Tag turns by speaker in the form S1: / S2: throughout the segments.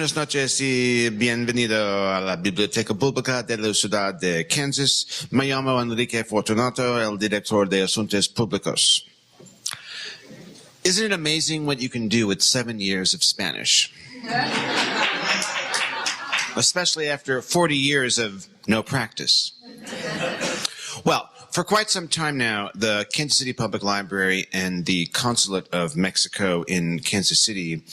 S1: buenas noches y bienvenido a la Biblioteca Pública de la Ciudad de Kansas. Me llamo Enrique Fortunato, el director de Asuntos Públicos. Isn't it amazing what you can do with 7 years of Spanish? Especially after 40 years of no practice. Well, for quite some time now, the Kansas City Public Library and the Consulate of Mexico in Kansas City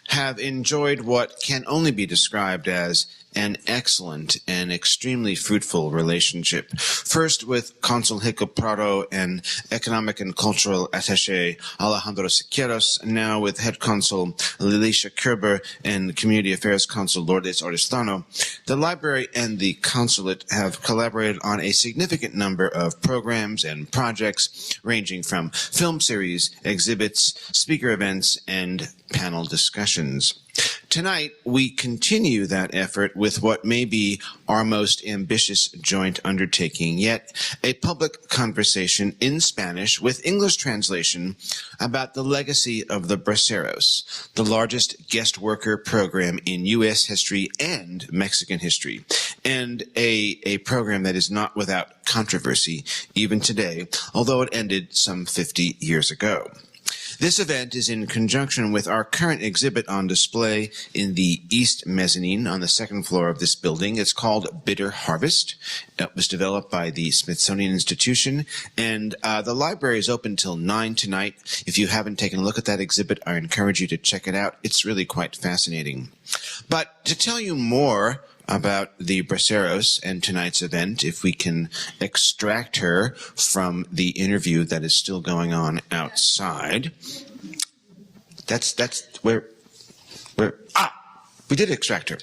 S1: have enjoyed what can only be described as an excellent and extremely fruitful relationship. First with Consul Hico Prado and Economic and Cultural Attaché Alejandro Siqueiros, now with Head Consul Alicia Kerber and Community Affairs Consul Lourdes Oristano. The library and the consulate have collaborated on a significant number of programs and projects ranging from film series, exhibits, speaker events, and panel discussions. Tonight, we continue that effort with what may be our most ambitious joint undertaking, yet a public conversation in Spanish with English translation about the legacy of the Braceros, the largest guest worker program in U.S. history and Mexican history, and a program that is not without controversy even today, although it ended some 50 years ago. This event is in conjunction with our current exhibit on display in the East Mezzanine on the second floor of this building. It's called Bitter Harvest. It was developed by the Smithsonian Institution, and the library is open till 9 tonight. If you haven't taken a look at that exhibit, I encourage you to check it out. It's really quite fascinating. But to tell you more about the Braceros and tonight's event, if we can extract her from the interview that is still going on outside. That's where we did extract her.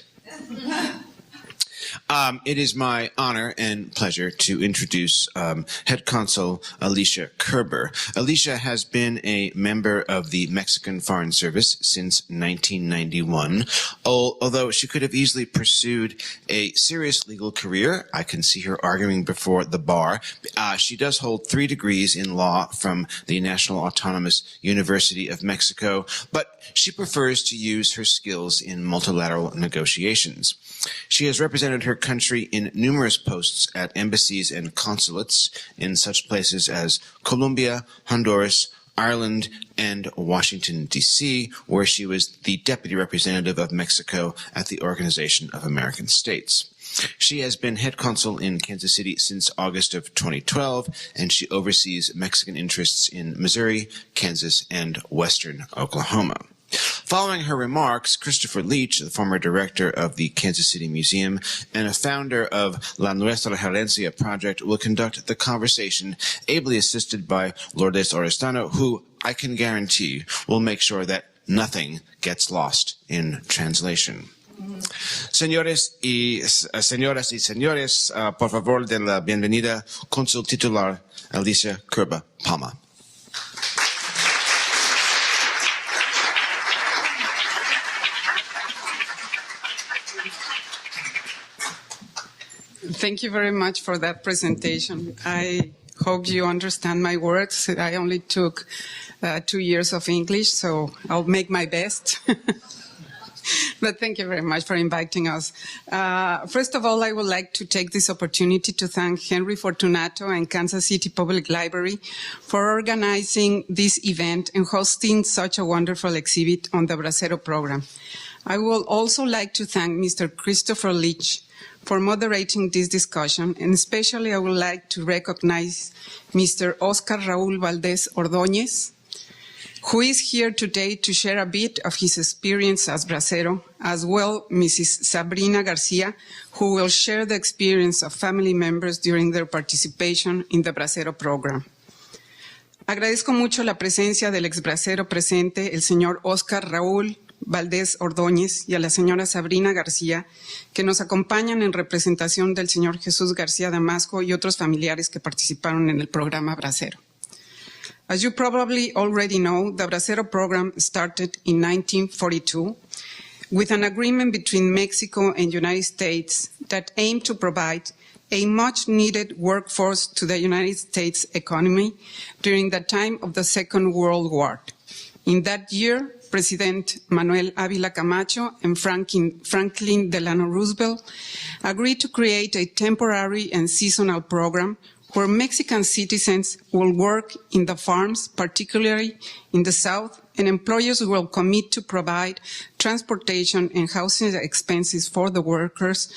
S1: It is my honor and pleasure to introduce Head Consul Alicia Kerber. Alicia has been a member of the Mexican Foreign Service since 1991. Although she could have easily pursued a serious legal career, I can see her arguing before the bar. She does hold 3 degrees in law from the National Autonomous University of Mexico, but she prefers to use her skills in multilateral negotiations. She has represented her country in numerous posts at embassies and consulates in such places as Colombia, Honduras, Ireland, and Washington, D.C., where she was the Deputy Representative of Mexico at the Organization of American States. She has been head consul in Kansas City since August of 2012, and she oversees Mexican interests in Missouri, Kansas, and western Oklahoma. Following her remarks, Christopher Leitch, the former director of the Kansas City Museum and a founder of La Nuestra Herencia project, will conduct the conversation, ably assisted by Lourdes Oristano, who I can guarantee will make sure that nothing gets lost in translation. Señoras y señores, por favor, de la bienvenida, Consul Titular Alicia Kerber Palma.
S2: Thank you very much for that presentation. I hope you understand my words. I only took 2 years of English, so I'll make my best. But thank you very much for inviting us. First of all, I would like to take this opportunity to thank Henry Fortunato and Kansas City Public Library for organizing this event and hosting such a wonderful exhibit on the Bracero Program. I would also like to thank Mr. Christopher Leitch for moderating this discussion, and especially I would like to recognize Mr. Oscar Raúl Valdez Ordóñez, who is here today to share a bit of his experience as bracero, as well Mrs. Sabrina Garcia, who will share the experience of family members during their participation in the Bracero Program. Agradezco mucho la presencia del ex bracero presente, el señor Oscar Raúl Valdez Ordóñez, y a la señora Sabrina García, que nos acompañan en representación del señor Jesús García Damasco y otros familiares que participaron en el programa Bracero. As you probably already know, the Bracero Program started in 1942 with an agreement between Mexico and the United States that aimed to provide a much-needed workforce to the United States economy during the time of the Second World War. In that year, President Manuel Ávila Camacho and Franklin Delano Roosevelt agreed to create a temporary and seasonal program where Mexican citizens will work in the farms, particularly in the South, and employers will commit to provide transportation and housing expenses for the workers,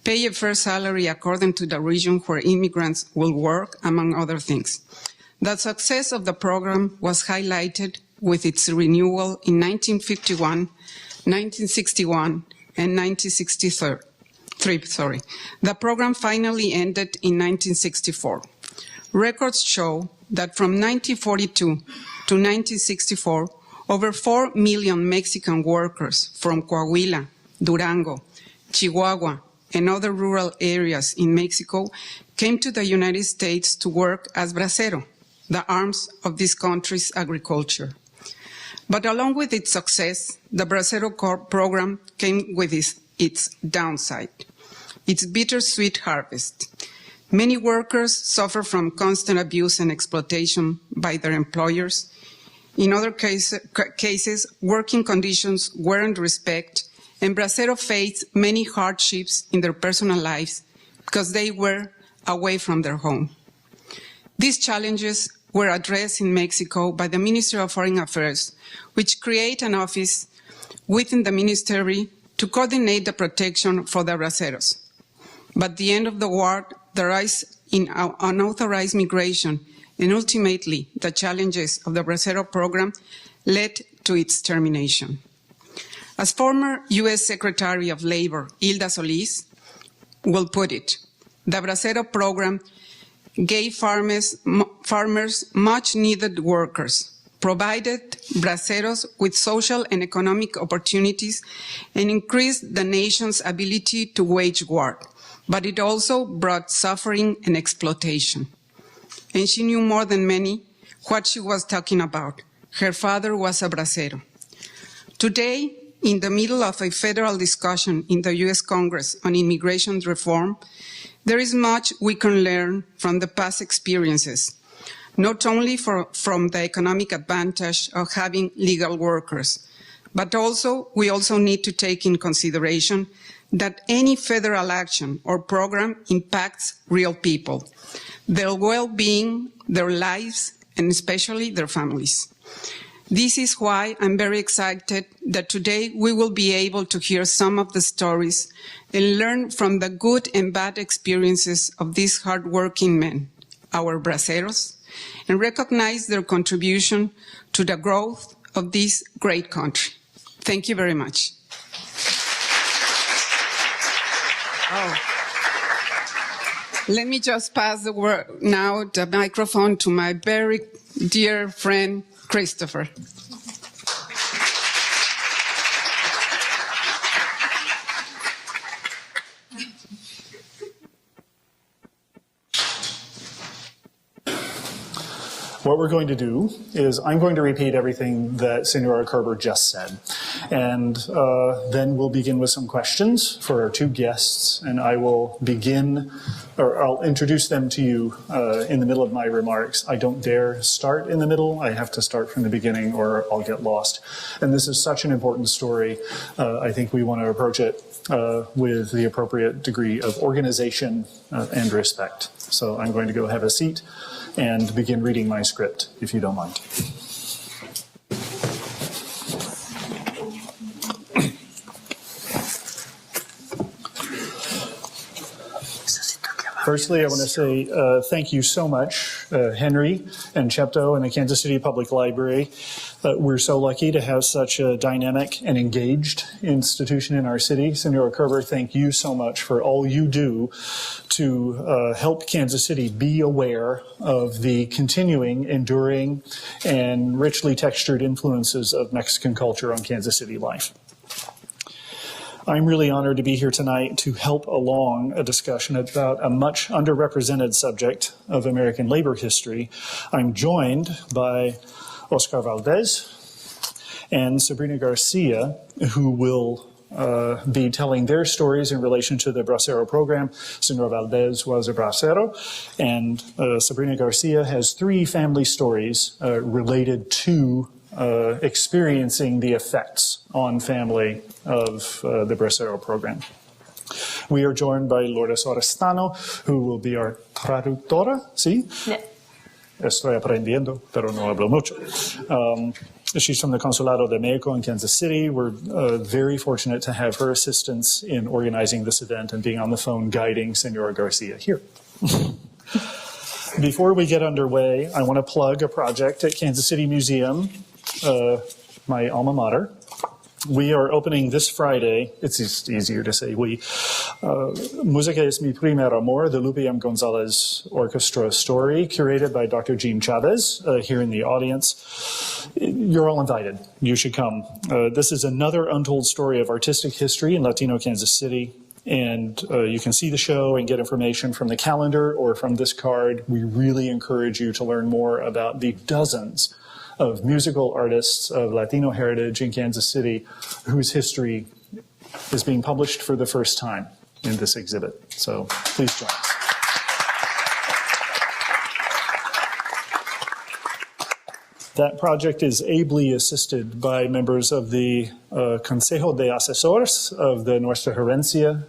S2: pay a fair salary according to the region where immigrants will work, among other things. The success of the program was highlighted with its renewal in 1951, 1961, and 1963. The program finally ended in 1964. Records show that from 1942 to 1964, over 4 million Mexican workers from Coahuila, Durango, Chihuahua, and other rural areas in Mexico came to the United States to work as bracero, the arms of this country's agriculture. But along with its success, the Bracero Program came with its downside, its bittersweet harvest. Many workers suffer from constant abuse and exploitation by their employers. In other cases, working conditions weren't respected, and Bracero faced many hardships in their personal lives because they were away from their home. These challenges were addressed in Mexico by the Ministry of Foreign Affairs, which created an office within the ministry to coordinate the protection for the braceros. But at the end of the war, the rise in unauthorized migration and ultimately the challenges of the Bracero Program led to its termination. As former U.S. Secretary of Labor Hilda Solis will put it, the Bracero Program gave farmers much needed workers, provided braceros with social and economic opportunities, and increased the nation's ability to wage war. But it also brought suffering and exploitation. And she knew more than many what she was talking about. Her father was a bracero. Today, in the middle of a federal discussion in the U.S. Congress on immigration reform, there is much we can learn from the past experiences, not only from the economic advantage of having legal workers, but we also need to take in consideration that any federal action or program impacts real people, their well-being, their lives, and especially their families. This is why I'm very excited that today we will be able to hear some of the stories and learn from the good and bad experiences of these hardworking men, our braceros, and recognize their contribution to the growth of this great country. Thank you very much. Let me just pass the microphone to my very dear friend, Christopher.
S3: What we're going to do is I'm going to repeat everything that Senora Kerber just said. And then we'll begin with some questions for our two guests. And I will begin, or I'll introduce them to you in the middle of my remarks. I don't dare start in the middle. I have to start from the beginning or I'll get lost. And this is such an important story. I think we want to approach it with the appropriate degree of organization and respect. So I'm going to go have a seat and begin reading my script, if you don't mind. Firstly, I want to say thank you so much, Henry and Chepto and the Kansas City Public Library. We're so lucky to have such a dynamic and engaged institution in our city. Senora Kerber, thank you so much for all you do to help Kansas City be aware of the continuing, enduring, and richly textured influences of Mexican culture on Kansas City life. I'm really honored to be here tonight to help along a discussion about a much underrepresented subject of American labor history. I'm joined by Oscar Valdez and Sabrina Garcia, who will be telling their stories in relation to the Bracero Program. Senor Valdez was a bracero, and Sabrina Garcia has three family stories related to experiencing the effects on family of the Bracero Program. We are joined by Lourdes Orestano, who will be our traductora, ¿sí?
S4: Yeah.
S3: Estoy aprendiendo, pero no hablo mucho. She's from the Consulado de Mexico in Kansas City. We're very fortunate to have her assistance in organizing this event and being on the phone guiding Senora Garcia here. Before we get underway, I want to plug a project at Kansas City Museum, my alma mater. We are opening this Friday, it's just easier to say we, Música es mi primer amor, the Lupe M. Gonzalez Orchestra story, curated by Dr. Jean Chavez, here in the audience. You're all invited. You should come. This is another untold story of artistic history in Latino Kansas City. And you can see the show and get information from the calendar or from this card. We really encourage you to learn more about the dozens of musical artists of Latino heritage in Kansas City whose history is being published for the first time in this exhibit. So please join us. That project is ably assisted by members of the Consejo de Asesores of the Nuestra Herencia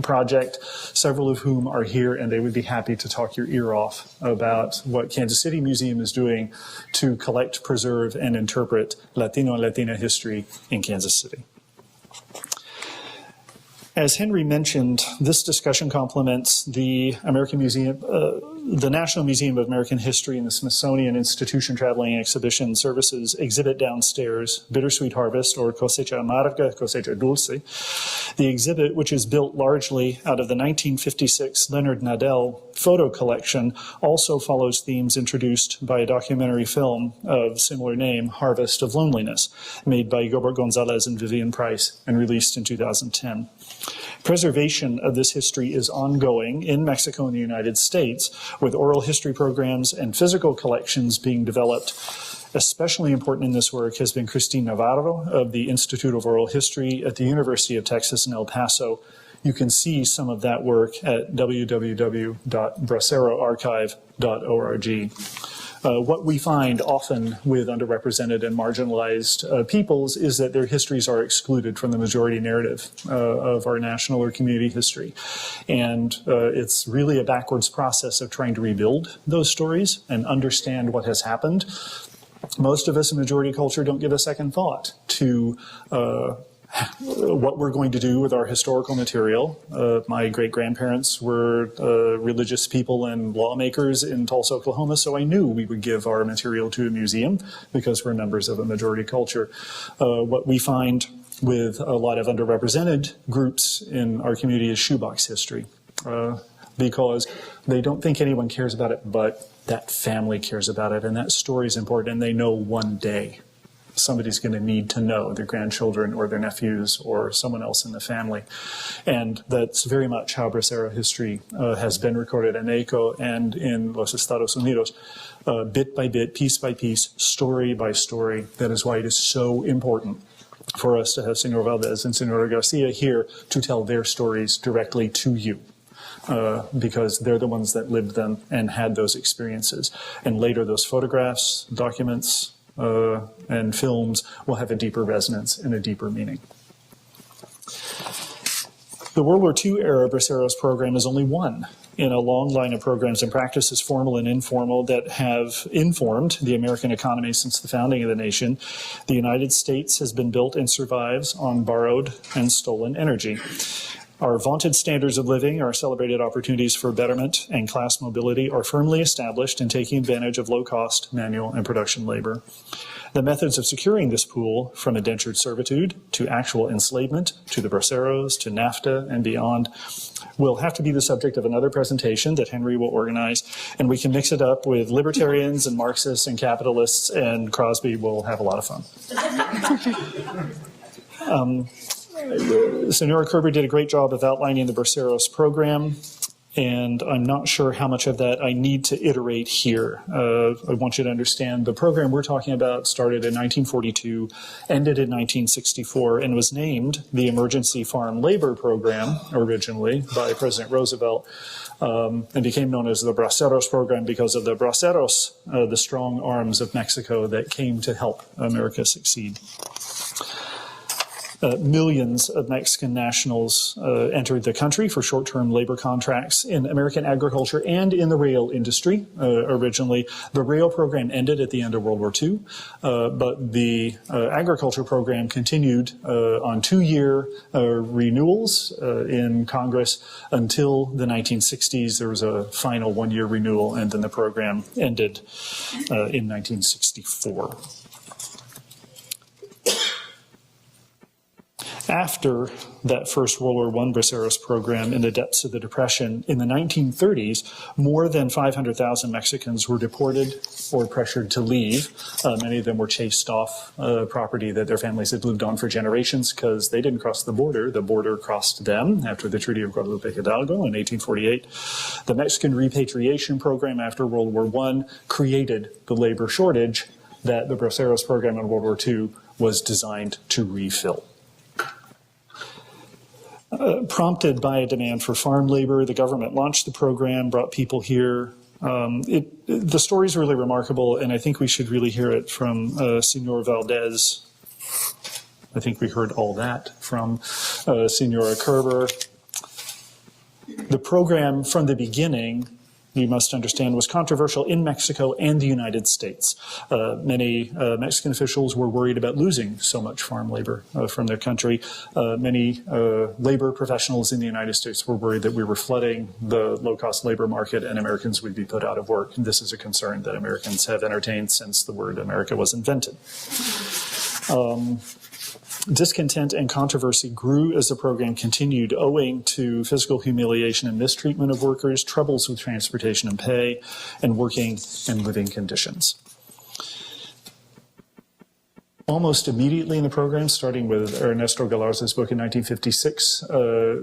S3: project, several of whom are here, and they would be happy to talk your ear off about what Kansas City Museum is doing to collect, preserve, and interpret Latino and Latina history in Kansas City. As Henry mentioned, this discussion complements the American Museum, the National Museum of American History and the Smithsonian Institution Traveling Exhibition Services exhibit downstairs, Bittersweet Harvest, or Cosecha Amarga, Cosecha Dulce. The exhibit, which is built largely out of the 1956 Leonard Nadell photo collection, also follows themes introduced by a documentary film of similar name, Harvest of Loneliness, made by Gilbert Gonzalez and Vivian Price and released in 2010. Preservation of this history is ongoing in Mexico and the United States, with oral history programs and physical collections being developed. Especially important in this work has been Christine Navarro of the Institute of Oral History at the University of Texas in El Paso. You can see some of that work at www.braceroarchive.org. What we find often with underrepresented and marginalized peoples is that their histories are excluded from the majority narrative of our national or community history. And it's really a backwards process of trying to rebuild those stories and understand what has happened. Most of us in majority culture don't give a second thought to what we're going to do with our historical material. My great-grandparents were religious people and lawmakers in Tulsa, Oklahoma, so I knew we would give our material to a museum because we're members of a majority culture. What we find with a lot of underrepresented groups in our community is shoebox history, because they don't think anyone cares about it, but that family cares about it, and that story is important, and they know one day somebody's going to need to know, their grandchildren or their nephews or someone else in the family. And that's very much how Bracero history has been recorded in Mexico and in Los Estados Unidos, bit by bit, piece by piece, story by story. That is why it is so important for us to have Senor Valdez and Senora Garcia here to tell their stories directly to you. Because they're the ones that lived them and had those experiences. And later those photographs, documents, and films will have a deeper resonance and a deeper meaning. The World War II era Braceros program is only one in a long line of programs and practices, formal and informal, that have informed the American economy since the founding of the nation. The United States has been built and survives on borrowed and stolen energy. Our vaunted standards of living, our celebrated opportunities for betterment and class mobility are firmly established in taking advantage of low-cost manual and production labor. The methods of securing this pool, from indentured servitude to actual enslavement, to the Braceros, to NAFTA and beyond, will have to be the subject of another presentation that Henry will organize, and we can mix it up with libertarians and Marxists and capitalists, and Crosby will have a lot of fun. Senora Kerber did a great job of outlining the Braceros program, And I'm not sure how much of that I need to iterate here. I want you to understand the program we're talking about started in 1942, ended in 1964, and was named the Emergency Farm Labor Program originally by President Roosevelt, and became known as the Braceros Program because of the Braceros, the strong arms of Mexico that came to help America succeed. Millions of Mexican nationals entered the country for short-term labor contracts in American agriculture and in the rail industry. Originally, the rail program ended at the end of World War II, but the agriculture program continued on 2-year renewals in Congress until the 1960s. There was a final 1-year renewal, and then the program ended in 1964. After that first World War I Braceros program in the depths of the Depression, in the 1930s, more than 500,000 Mexicans were deported or pressured to leave. Many of them were chased off property that their families had lived on for generations because they didn't cross the border. The border crossed them after the Treaty of Guadalupe Hidalgo in 1848. The Mexican Repatriation Program after World War I created the labor shortage that the Braceros program in World War II was designed to refill. Prompted by a demand for farm labor, the government launched the program, brought people here. The story is really remarkable, and I think we should really hear it from Senor Valdez. I think we heard all that from Senora Kerber. The program from the beginning, you must understand, was controversial in Mexico and the United States. Many Mexican officials were worried about losing so much farm labor from their country. Many labor professionals in the United States were worried that we were flooding the low-cost labor market and Americans would be put out of work. And this is a concern that Americans have entertained since the word America was invented. Discontent and controversy grew as the program continued, owing to physical humiliation and mistreatment of workers, troubles with transportation and pay, and working and living conditions. Almost immediately in the program, starting with Ernesto Galarza's book in 1956,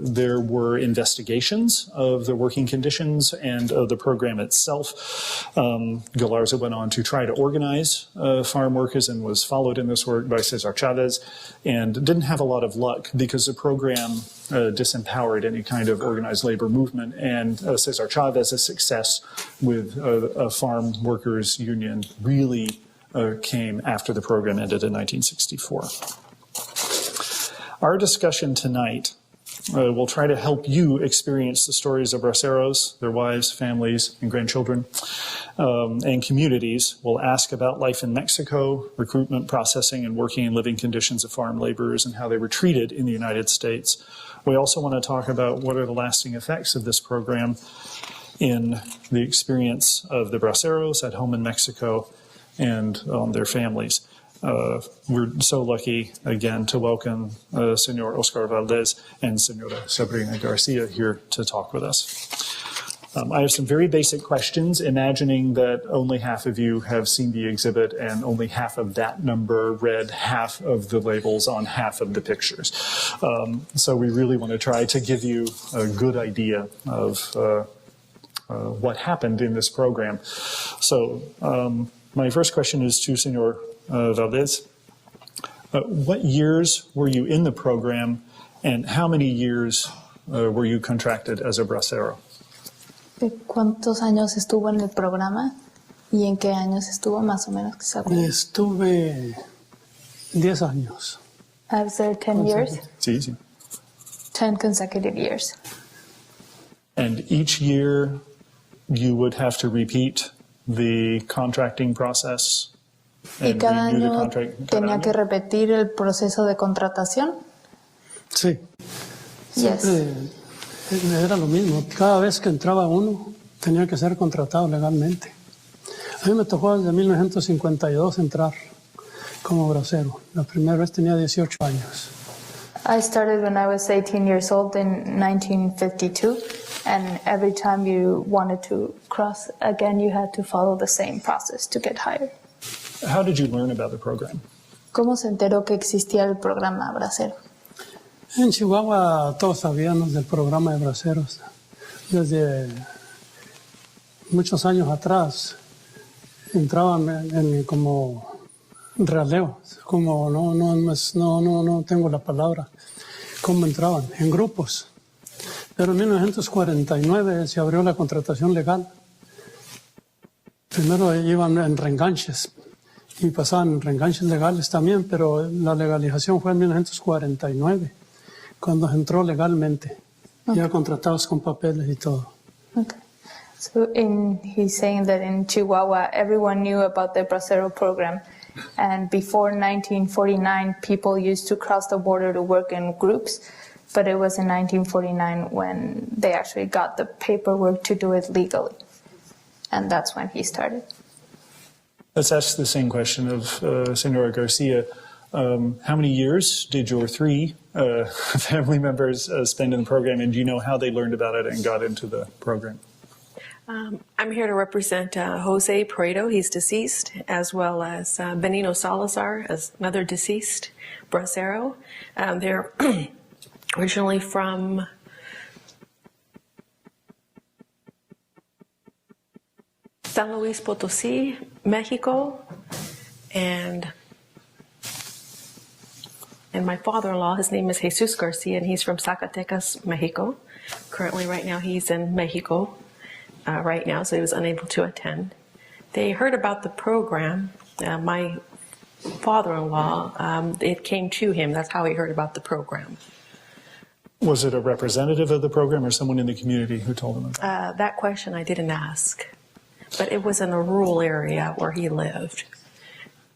S3: there were investigations of the working conditions and of the program itself. Galarza went on to try to organize farm workers and was followed in this work by Cesar Chavez, and didn't have a lot of luck because the program disempowered any kind of organized labor movement, and Cesar Chavez's success with a farm workers union really came after the program ended in 1964. Our discussion tonight will try to help you experience the stories of braceros, their wives, families, and grandchildren, and communities. We'll ask about life in Mexico, recruitment, processing, and working and living conditions of farm laborers, and how they were treated in the United States. We also want to talk about what are the lasting effects of this program in the experience of the braceros at home in Mexico and on their families. We're so lucky, again, to welcome Senor Oscar Valdez and Senora Sabrina Garcia here to talk with us. I have some very basic questions, imagining that only half of you have seen the exhibit and only half of that number read half of the labels on half of the pictures. So we really want to try to give you a good idea of what happened in this program. So, my first question is to Senor Valdez. What years were you in the program, and how many years were you contracted as a bracero?
S4: ¿Cuántos años estuvo en el programa y en qué años estuvo más o menos?
S5: Estuve 10 años.
S4: I was there 10 years.
S3: It's easy.
S4: 10 consecutive years.
S3: And each year you would have to repeat the contracting process.
S4: ¿Y cada año tenía que repetir el proceso de contratación?
S5: Sí.
S4: Yes.
S5: Siempre era lo mismo. Cada vez que entraba uno, tenía que ser contratado legalmente. A mí me tocó desde 1952 entrar como bracero. La primera vez tenía 18 años.
S4: I started when I was 18 years old in 1952, and every time you wanted to cross again, you had to follow the same process to get hired.
S3: How did you learn about the program?
S4: ¿Cómo se enteró que existía el programa Bracero?
S5: En Chihuahua todos sabíamos del programa de braceros. desde muchos años atrás entraban como realeo, como no tengo la palabra, cómo entraban, en grupos. Pero en 1949 se abrió la contratación legal. Primero iban en reenganches y pasaban en reenganches legales también, pero la legalización fue en 1949, cuando entró legalmente, ya contratados con papeles y todo.
S4: Okay. So he's saying that in Chihuahua, everyone knew about the Bracero program. And before 1949, people used to cross the border to work in groups. But it was in 1949 when they actually got the paperwork to do it legally. And that's when he started.
S3: Let's ask the same question of Senora Garcia. How many years did your three family members spend in the program, and do you know how they learned about it and got into the program?
S6: I'm here to represent Jose Pareto, he's deceased, as well as Benino Salazar, as another deceased bracero. They're originally from San Luis Potosí, Mexico, and my father-in-law, his name is Jesus Garcia, and he's from Zacatecas, Mexico. Currently, right now, he's in Mexico right now, so he was unable to attend. They heard about the program. My father-in-law, it came to him. That's how he heard about the program.
S3: Was it a representative of the program or someone in the community who told him about it?
S6: That question I didn't ask, but it was in a rural area where he lived.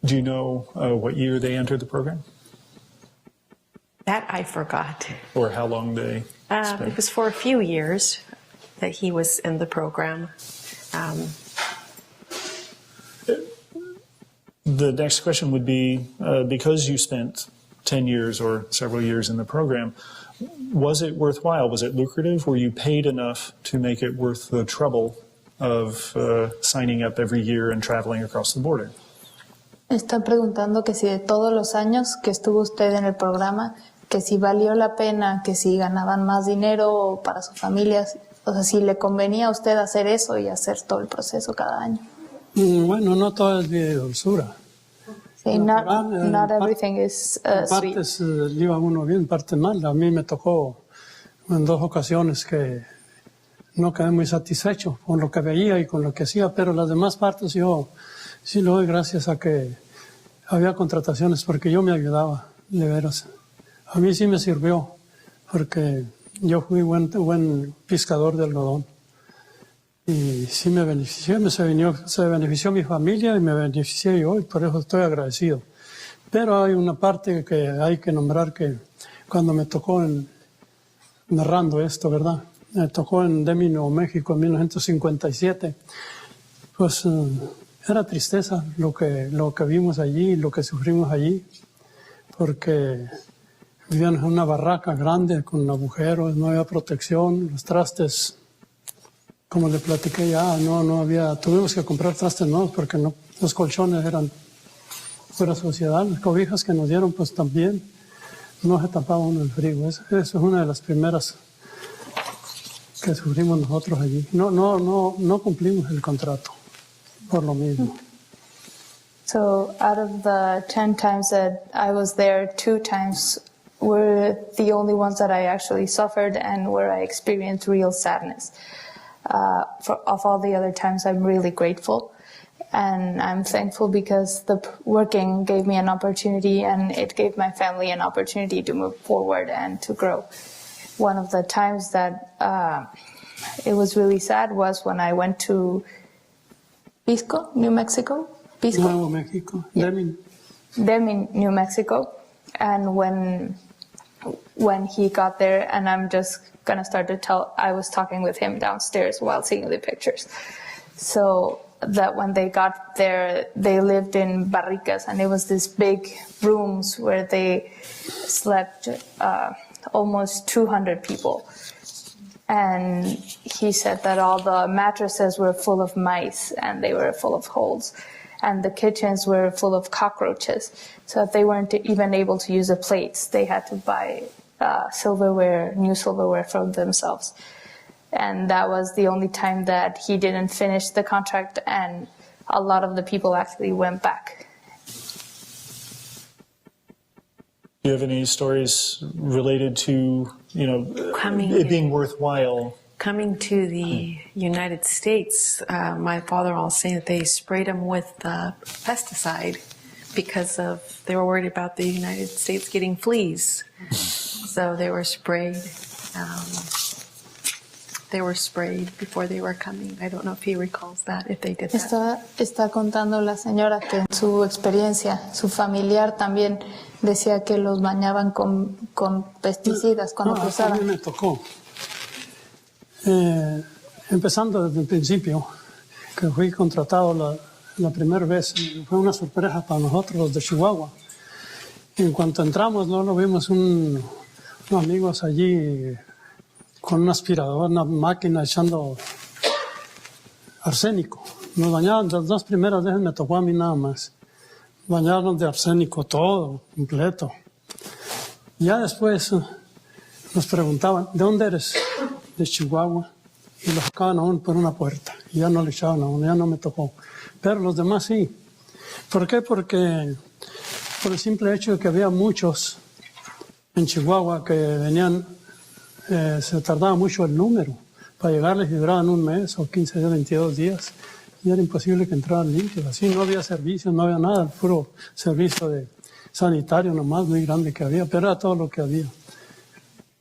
S3: Do you know what year they entered the program?
S6: That I forgot.
S3: Or how long they spent?
S6: It was for a few years that he was in the program.
S3: The next question would be, because you spent 10 years or several years in the program, was it worthwhile? Was it lucrative? Were you paid enough to make it worth the trouble of signing up every year and traveling across the border?
S4: Está preguntando que si de todos los años que estuvo usted en el programa, que si valió la pena, que si ganaban más dinero para sus familias, o sea, si le convenía a usted hacer eso y hacer todo el proceso cada año.
S5: Bueno, no todo es de dulzura.
S4: Sí, not everything is sweet.
S5: Partes le iba uno bien, partes mal. A mí me tocó en 2 ocasiones que no quedé muy satisfecho con lo que veía y con lo que hacía, pero las demás partes yo sí lo doy gracias a que había contrataciones, porque yo me ayudaba, de veras. A mí sí me sirvió, porque yo fui buen pescador de algodón. Y sí me beneficié, se benefició mi familia y me beneficié yo, y por eso estoy agradecido. Pero hay una parte que hay que nombrar, que cuando me tocó narrando esto, ¿verdad? Me tocó en Demi, Nuevo México, en 1957. Pues era tristeza lo que vimos allí, lo que sufrimos allí, porque vivían en una barraca grande con agujeros, no había protección, los trastes, como le platiqué ya, no había, tuvimos que comprar trastes nuevos porque no, los colchones eran fuera suciedad, las cobijas que nos dieron pues también no se tapaba uno el frío. Eso es una de las primeras que sufrimos nosotros allí. No cumplimos el contrato por lo mismo.
S4: So out of the 10 times that I was there, 2 times were the only ones that I actually suffered and where I experienced real sadness. Of all the other times, I'm really grateful, and I'm thankful because the working gave me an opportunity, and it gave my family an opportunity to move forward and to grow. One of the times that it was really sad was when I went to Pisco, New Mexico. Pisco?
S5: Nuevo Mexico.
S4: Yeah. Demi, New Mexico, and when he got there, and I'm just gonna start to tell, I was talking with him downstairs while seeing the pictures. So that when they got there, they lived in barricas, and it was this big rooms where they slept almost 200 people. And he said that all the mattresses were full of mice and they were full of holes. And the kitchens were full of cockroaches. So they weren't even able to use the plates. They had to buy silverware, new silverware for themselves. And that was the only time that he didn't finish the contract, and a lot of the people actually went back.
S3: Do you have any stories related to,
S6: Coming
S3: it being worthwhile?
S6: Coming to the United States, my father-in-law was saying that they sprayed him with pesticide because they were worried about the United States getting fleas. So they were sprayed. They were sprayed before they were coming. I don't know if he recalls that, if they did that.
S4: Está contando la señora que en su experiencia, su familiar también decía que los bañaban con pesticidas cuando
S5: A mí
S4: cruzaban.
S5: me tocó. Empezando desde el principio, que fui contratado la primera vez, fue una sorpresa para nosotros, los de Chihuahua. Y en cuanto entramos, luego vimos unos amigos allí con una aspiradora, una máquina echando arsénico. Nos bañaban, las 2 primeras veces me tocó a mí nada más. Bañaron de arsénico todo, completo. Ya después nos preguntaban, ¿de dónde eres? De Chihuahua. Y lo sacaban a uno por una puerta. Y ya no le echaban a uno, ya no me tocó. Pero los demás sí. ¿Por qué? Porque por el simple hecho de que había muchos en Chihuahua que venían, se tardaba mucho el número. Para llegarles y duraban un mes o 15 días, 22 días. Y era imposible que entraran limpios. Así no había servicio, no había nada. El puro servicio de sanitario nomás muy grande que había. Pero era todo lo que había.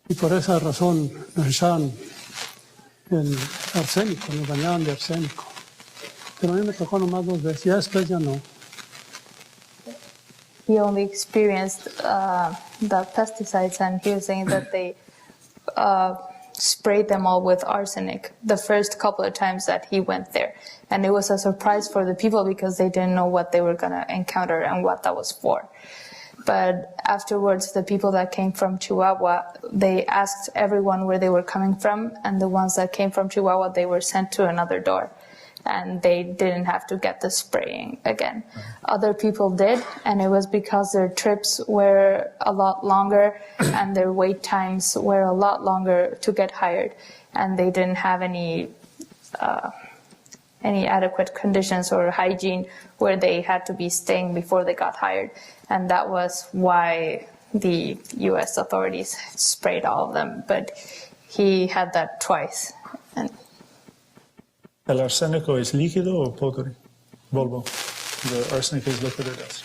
S5: Y por esa razón nos echaban el arsénico, nos bañaban de arsénico. Pero a mí me tocó nomás 2 veces. Ya después ya no.
S4: He only experienced the pesticides, and he was saying that they sprayed them all with arsenic the first couple of times that he went there. And it was a surprise for the people because they didn't know what they were going to encounter and what that was for. But afterwards, the people that came from Chihuahua, they asked everyone where they were coming from, and the ones that came from Chihuahua, they were sent to another door. And they didn't have to get the spraying again. Other people did, and it was because their trips were a lot longer and their wait times were a lot longer to get hired, and they didn't have any adequate conditions or hygiene where they had to be staying before they got hired. And that was why the U.S. authorities sprayed all of them. But he had that twice. And
S3: ¿El arsénico es líquido o polvo? The arsenic is liquid or dust?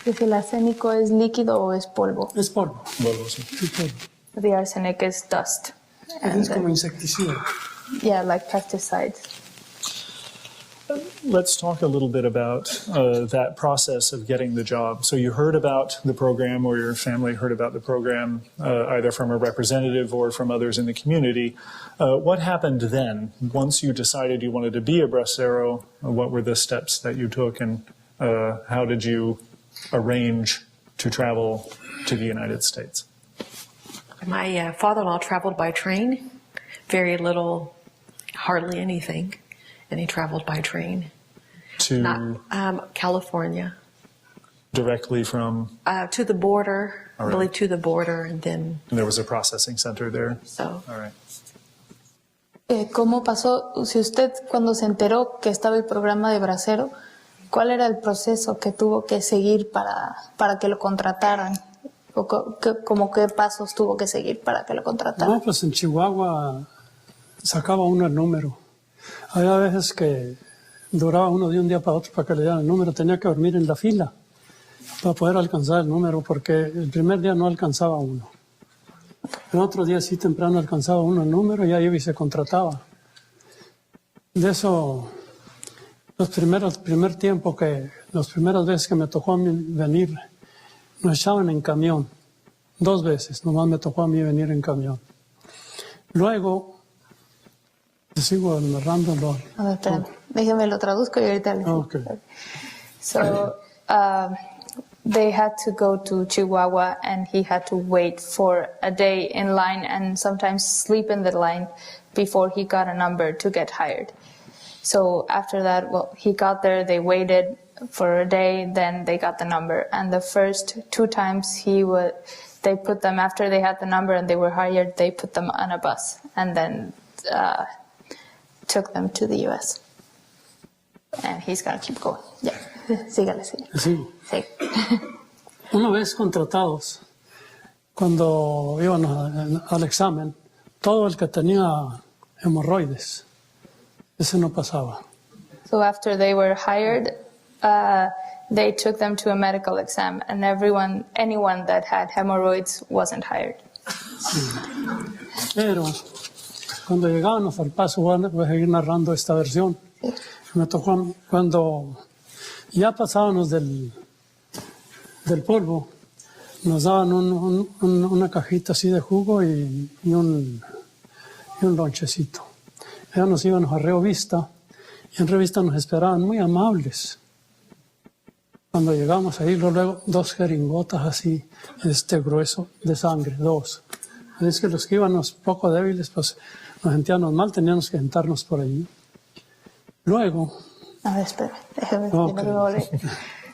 S4: if el arsénico es líquido o es polvo.
S5: Es polvo.
S3: Polvo, sí.
S5: Es polvo.
S4: The arsenic is dust.
S5: Es como insecticida.
S4: Yeah, like pesticides.
S3: Let's talk a little bit about that process of getting the job. So you heard about the program, or your family heard about the program, either from a representative or from others in the community. What happened then? Once you decided you wanted to be a bracero, what were the steps that you took, and how did you arrange to travel to the United States?
S6: My father-in-law traveled by train, very little, hardly anything. And he traveled by train.
S3: To
S6: California.
S3: Directly from?
S6: To the border,
S3: All right.
S6: really to the border, and then.
S3: And there was a processing center there?
S6: So.
S3: All right.
S4: ¿Cómo pasó? Si usted cuando se enteró que estaba el programa de Bracero, ¿cuál era el proceso que tuvo que seguir para que lo contrataran? ¿O como qué pasos tuvo que seguir para que lo contrataran?
S5: No, pues en Chihuahua sacaba uno el número. Había veces que duraba uno de un día para otro para que le dieran el número. Tenía que dormir en la fila para poder alcanzar el número, porque el primer día no alcanzaba uno. El otro día sí temprano alcanzaba uno el número y ahí iba y se contrataba. De eso, las primeras veces que me tocó a mí venir, nos echaban en camión. 2 veces, nomás me tocó a mí venir en camión. Luego, sigo narrándolo.
S4: A ver, espérame. Déjeme lo traduzco y ahorita le
S5: Okay.
S4: So, they had to go to Chihuahua, and he had to wait for a day in line and sometimes sleep in the line before he got a number to get hired. So after that, well, he got there, they waited for a day, then they got the number. And the first 2 times they put them, after they had the number and they were hired, they put them on a bus. And then took them to the U.S. And he's going to keep going. Yeah. Sígale.
S5: Sí.
S4: Sí.
S5: Una vez contratados, cuando íbamos al examen, todo el que tenía hemorroides, ese no pasaba.
S4: So after they were hired, they took them to a medical exam, and anyone that had hemorrhoids wasn't hired.
S5: Pero cuando llegábamos al paso, voy a seguir narrando esta versión. Me tocó cuando ya pasábamos del polvo, nos daban una cajita así de jugo y un lonchecito. Ya nos íbamos a Revista y en Revista nos esperaban muy amables. Cuando llegamos ahí, luego 2 jeringotas así, grueso de sangre, 2. Es que los que íbamos poco débiles, pues nos sentíamos mal, teníamos que sentarnos por allí. Luego...
S4: A ver, espera, déjame
S5: Okay.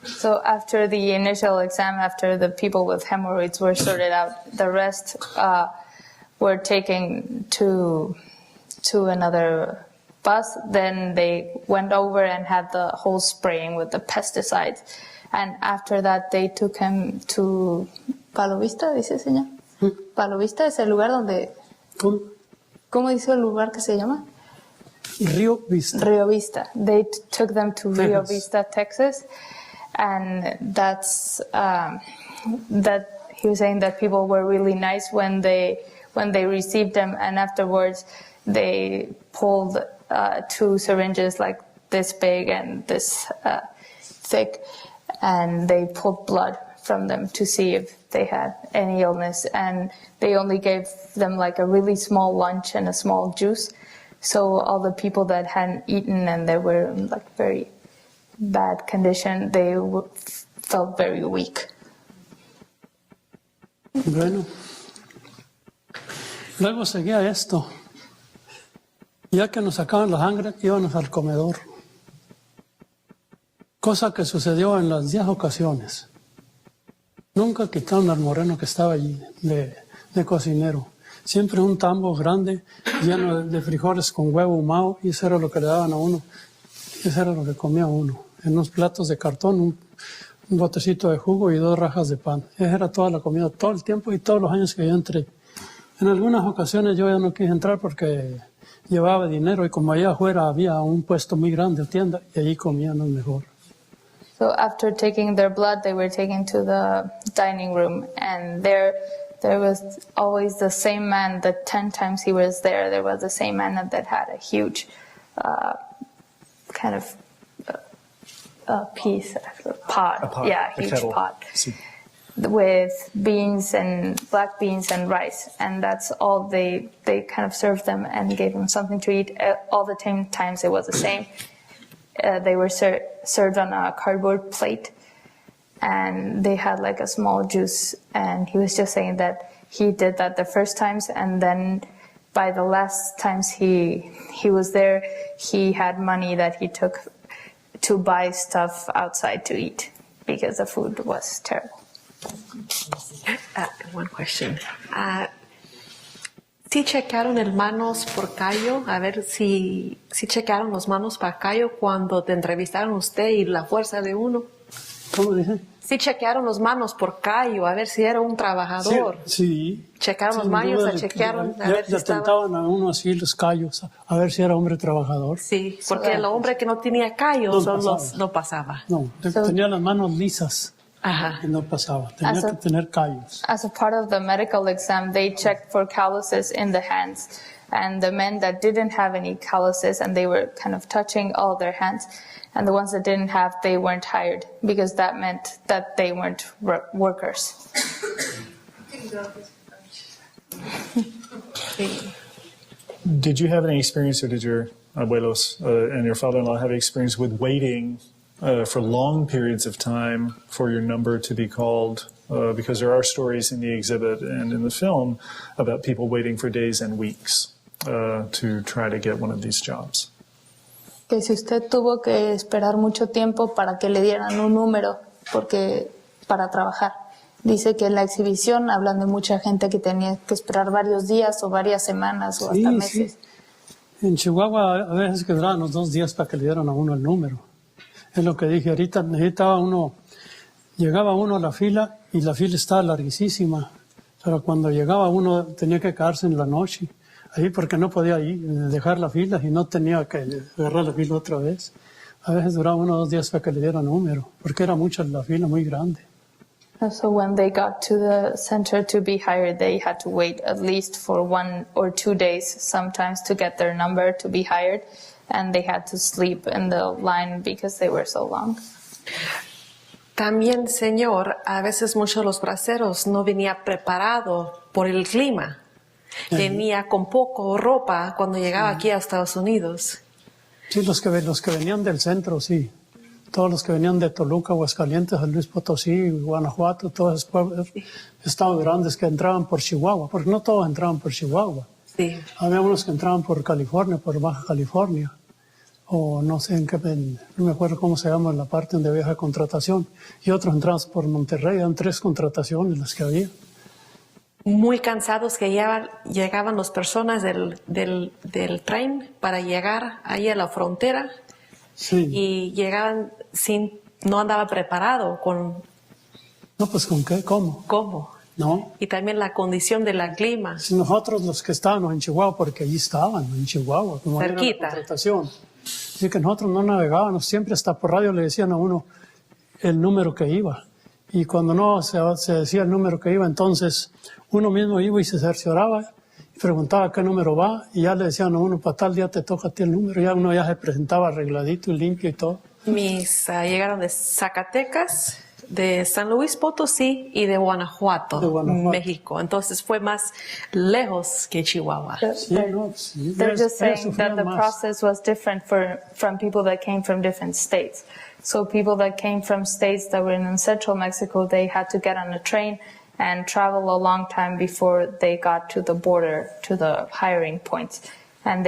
S4: So after the initial exam, after the people with hemorrhoids were sorted out, the rest were taken to another bus. Then they went over and had the whole spraying with the pesticides. And after that, they took him to Palo Vista, dice el señor. Palo Vista es el lugar donde... ¿Cómo dice el lugar que se llama?
S5: Río Vista.
S4: Rio Vista. They took them to
S5: Texas.
S4: Rio Vista, Texas. And that's that he was saying that people were really nice when they received them, and afterwards they pulled 2 syringes like this big and this thick, and they pulled blood from them to see if they had any illness, and they only gave them like a really small lunch and a small juice. So all the people that hadn't eaten and they were in like very bad condition, they felt very weak.
S5: Bueno, luego seguía esto. Ya que nos sacaban la sangre, íbamos al comedor. Cosa que sucedió en las 10 ocasiones. Nunca quitaron al moreno que estaba allí de cocinero. Siempre un tambo grande lleno de frijoles con huevo ahumado, y eso era lo que le daban a uno. Eso era lo que comía uno. En unos platos de cartón, un botecito de jugo y 2 rajas de pan. Esa era toda la comida, todo el tiempo y todos los años que yo entré. En algunas ocasiones yo ya no quise entrar porque llevaba dinero, y como allá afuera había un puesto muy grande, tienda, y allí comíamos mejor.
S4: So after taking their blood, they were taken to the dining room, and there was always the same man. The 10 times he was there was the same man that had a huge kind of pot. Yeah, huge
S3: kettle.
S4: pot.
S3: Sí.
S4: With beans and black beans and rice, and that's all they kind of served them and gave them something to eat. All the times it was the same. They were served on a cardboard plate, and they had like a small juice, and he was just saying that he did that the first times, and then by the last times he was there, he had money that he took to buy stuff outside to eat because the food was terrible.
S6: One question. ¿Sí checaron el manos por callo? A ver si checaron los manos por callo cuando te entrevistaron usted y la fuerza de uno.
S5: ¿Cómo dice?
S6: Sí chequearon los manos por callo, a ver si era un trabajador.
S5: Sí.
S6: Checaron los
S5: Sin
S6: manos,
S5: duda,
S6: chequearon a ver si
S5: le
S6: estaba...
S5: tentaban a uno así los callos, a ver si era hombre trabajador.
S6: Sí, porque el hombre que no tenía callos no pasaba.
S5: No, tenía las manos lisas.
S6: Ajá.
S5: Y no pasaba, tenía que tener callos.
S4: As a part of the medical exam, they checked for calluses in the hands. And the men that didn't have any calluses, and they were kind of touching all their hands, and the ones that didn't have, they weren't hired, because that meant that they weren't workers.
S3: Did you have any experience, or did your abuelos and your father-in-law have experience with waiting for long periods of time for your number to be called? Because there are stories in the exhibit and in the film about people waiting for days and weeks to try to get one of these jobs.
S4: Que si usted tuvo que esperar mucho tiempo para que le dieran un número para trabajar. Dice que en la exhibición hablan de mucha gente que tenía que esperar varios días o varias semanas o hasta meses.
S5: En Chihuahua a veces que duraban los 2 días para que le dieran a uno el número. Es lo que dije ahorita, necesitaba uno, llegaba uno a la fila y la fila estaba larguísima, pero cuando llegaba uno tenía que quedarse en la noche, ahí porque no podía dejar la fila y no tenía que agarrar la fila otra vez. A veces duraba 1 o 2 días para que le dieran número, porque era mucha la fila, muy grande.
S4: So when they got to the center to be hired, they had to wait at least for 1 or 2 days sometimes to get their number to be hired, and they had to sleep in the line because they were so long.
S6: También, señor, a veces muchos de los braceros no venía preparado por el clima. Venía con poco ropa cuando llegaba aquí a Estados Unidos.
S5: Sí, los que venían del centro, sí. Todos los que venían de Toluca, Aguascalientes, San Luis Potosí, Guanajuato, todos esos pueblos, estados grandes que entraban por Chihuahua, porque no todos entraban por Chihuahua.
S6: Sí.
S5: Había unos que entraban por California, por Baja California, o no sé en qué, no me acuerdo cómo se llama la parte donde había contratación, y otros entraban por Monterrey, eran 3 contrataciones las que había.
S6: Muy cansados que llegaban las personas del tren para llegar ahí a la frontera.
S5: Sí.
S6: Y llegaban no andaba preparado con...
S5: No, pues ¿con qué? ¿Cómo?
S6: ¿Cómo?
S5: No.
S6: Y también la condición del clima.
S5: Si nosotros los que estábamos en Chihuahua, porque allí estaban, en Chihuahua, como
S6: cerquita.
S5: Era la contratación. Así que nosotros no navegábamos, siempre hasta por radio le decían a uno el número que iba. Y cuando no se decía el número que iba, entonces uno mismo iba y se cercioraba y preguntaba qué número va, y ya le decían a uno, para tal día te toca a ti el número, ya uno ya se presentaba arregladito y limpio y todo.
S6: Llegaron de Zacatecas, de San Luis Potosí y de Guanajuato, México. Entonces fue más lejos que Chihuahua.
S4: They're just saying that the process was different from people that came from different states. So people that came from states that were in central Mexico, they had to get on a train and travel a long time before they got to the border, to the hiring points. And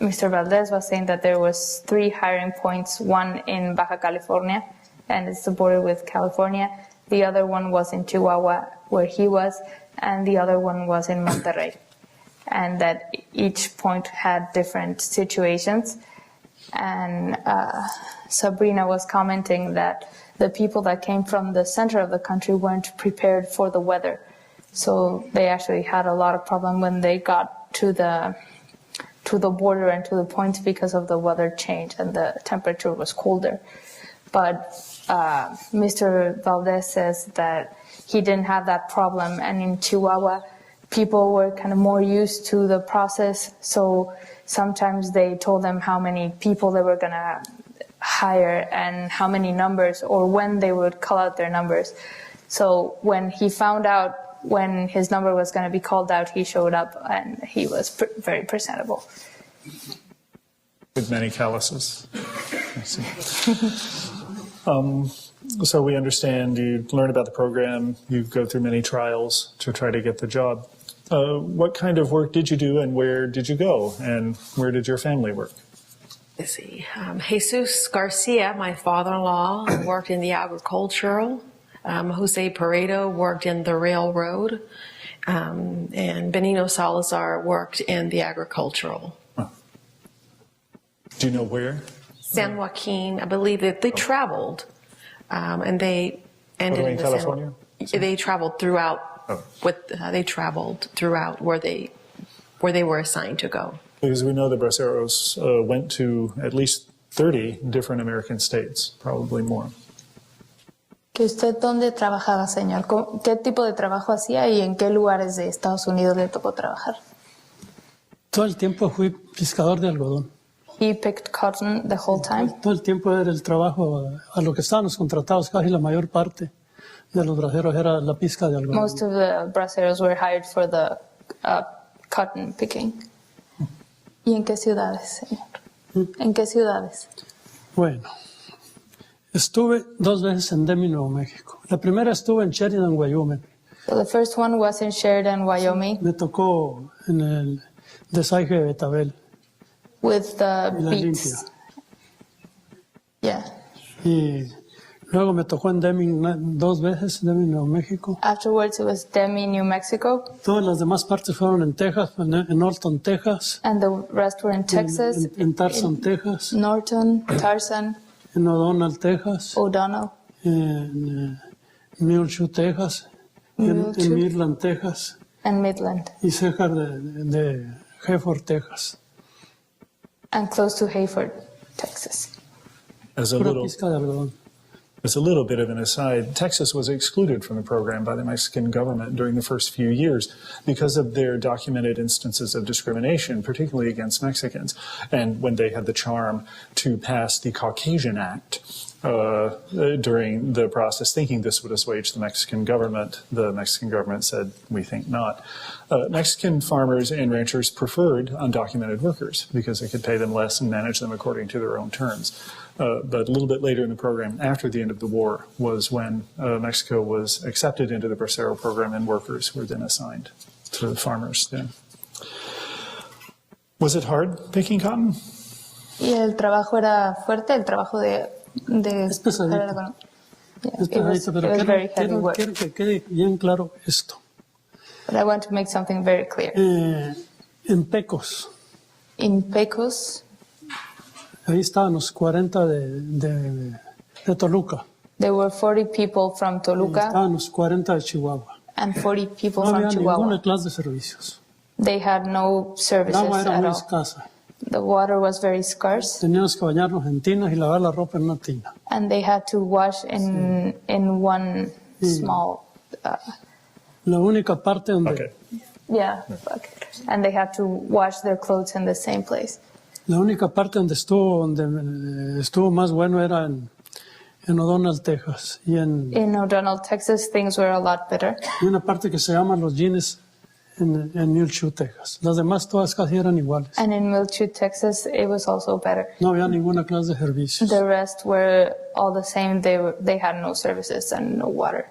S4: Mr. Valdez was saying that there was 3 hiring points, one in Baja California, and it's the border with California. The other one was in Chihuahua, where he was, and the other one was in Monterrey. And that each point had different situations. And Sabrina was commenting that the people that came from the center of the country weren't prepared for the weather. So they actually had a lot of problem when they got to the border and to the points because of the weather change and the temperature was colder. But Mr. Valdez says that he didn't have that problem, and in Chihuahua, people were kind of more used to the process, so sometimes they told them how many people they were going to hire and how many numbers, or when they would call out their numbers. So when he found out when his number was going to be called out, he showed up and he was very presentable.
S3: With many calluses. I see. So we understand you learn about the program, you go through many trials to try to get the job. What kind of work did you do, and where did you go, and where did your family work?
S6: Let's see. Jesus Garcia, my father-in-law, worked in the agricultural. Jose Paredo worked in the railroad. And Benito Salazar worked in the agricultural.
S3: Huh. Do you know where?
S6: San Joaquin, I believe that they traveled. And they ended in
S3: California?
S6: They traveled throughout. They traveled throughout where they were assigned to go.
S3: Because we know the Braceros went to at least 30 different American states, probably more.
S4: ¿Que usted dónde trabajaba, señor? ¿Qué tipo de trabajo hacía y en qué lugares de Estados Unidos le tocó trabajar?
S5: Todo el tiempo fui pescador de algodón.
S4: He picked cotton the whole time.
S5: Todo el tiempo era el trabajo a lo que estábamos contratados, casi la mayor parte de los braceros era la pesca de algodón.
S4: Most of the braceros were hired for the cotton picking. ¿Y en qué ciudades, señor? ¿En qué ciudades?
S5: Bueno, estuve 2 veces en Demi, Nuevo México. La primera estuve en Sheridan, Wyoming.
S4: So the first one was in Sheridan, Wyoming.
S5: Me tocó en el desaje de Betabel.
S4: With the
S5: Y la
S4: beets.
S5: limpia.
S4: Yeah.
S5: Y Luego me tocó en Deming 2 veces, Deming, Nuevo México.
S4: Afterwards, it was Demi, New Mexico,
S5: Todas las demás partes fueron en Texas, en Norton, Texas,
S4: and the rest were in Texas,
S5: en Tarzan, Texas,
S4: Norton, Tarzan,
S5: en O'Donnell, Texas,
S4: O'Donnell,
S5: en Muleshoe, Texas, en
S4: Muleshoe.
S5: Midland, Texas,
S4: and Midland,
S5: y cerca de Hereford, Texas.
S4: and close to Hayford, Texas.
S3: As a
S5: Pura
S3: little,
S5: pizca de algodón.
S3: as a little bit of an aside, Texas was excluded from the program by the Mexican government during the first few years because of their documented instances of discrimination, particularly against Mexicans. And when they had the charm to pass the Caucasian Act during the process, thinking this would assuage the Mexican government said, "We think not." Mexican farmers and ranchers preferred undocumented workers because they could pay them less and manage them according to their own terms. But a little bit later in the program, after the end of the war, was when Mexico was accepted into the Bracero Program and workers were then assigned to the farmers then. Was it hard picking cotton?
S4: Y el trabajo era fuerte, el trabajo de
S5: Es pesadito.
S4: Yeah,
S5: Es pesadito, pero
S4: it was very heavy
S5: quiero
S4: work.
S5: que quede bien claro esto.
S4: But I want to make something very clear.
S5: En Pecos,
S4: In Pecos,
S5: ahí estaban los 40 de Toluca,
S4: there were 40 people from Toluca
S5: estaban los 40 de Chihuahua.
S4: and 40 people
S5: No
S4: from
S5: había
S4: Chihuahua.
S5: ninguna clase de servicios.
S4: They had no
S5: El
S4: services
S5: agua era
S4: at
S5: muy
S4: all.
S5: escasa.
S4: The water was very scarce,
S5: Teníamos que bañarnos en tinas y lavar la ropa en una tina.
S4: and they had to wash in one small,
S5: La única parte donde,
S3: Okay.
S4: bucket. And they had to wash their clothes in the same place.
S5: la única parte donde estuvo más bueno era en O'Donnell, Texas, y
S4: In O'Donnell, Texas, things were a lot better.
S5: una parte que se llama Los Jeans en Muleshoe, Texas. Las demás todas casi eran iguales.
S4: And in Muleshoe, Texas, it was also better.
S5: No había ninguna clase de servicios.
S4: The rest were all the same. They had no services and no water.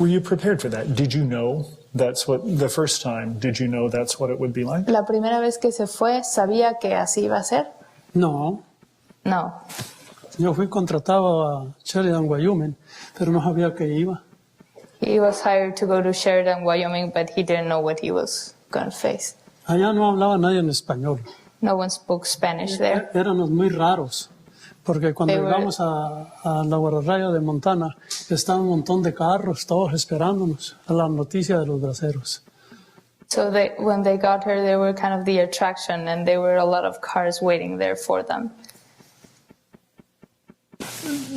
S3: Were you prepared for that? Did you know that's what, the first time, did you know that's what it would be like?
S4: La primera vez que se fue, ¿sabía que así iba a ser?
S5: No,
S4: No.
S5: yo fui contratado a Sheridan, Wyoming, pero no sabía que iba.
S4: He was hired to go to Sheridan, Wyoming, but he didn't know what he was going to face.
S5: Allá no hablaba nadie en español.
S4: No one spoke Spanish there.
S5: Éramos muy raros, porque cuando
S4: They were-
S5: llegamos a la guardarraya de Montana, estaba un montón de carros, todos esperándonos a la noticia de los braceros.
S4: So when they got here, they were kind of the attraction, and there were a lot of cars waiting there for them.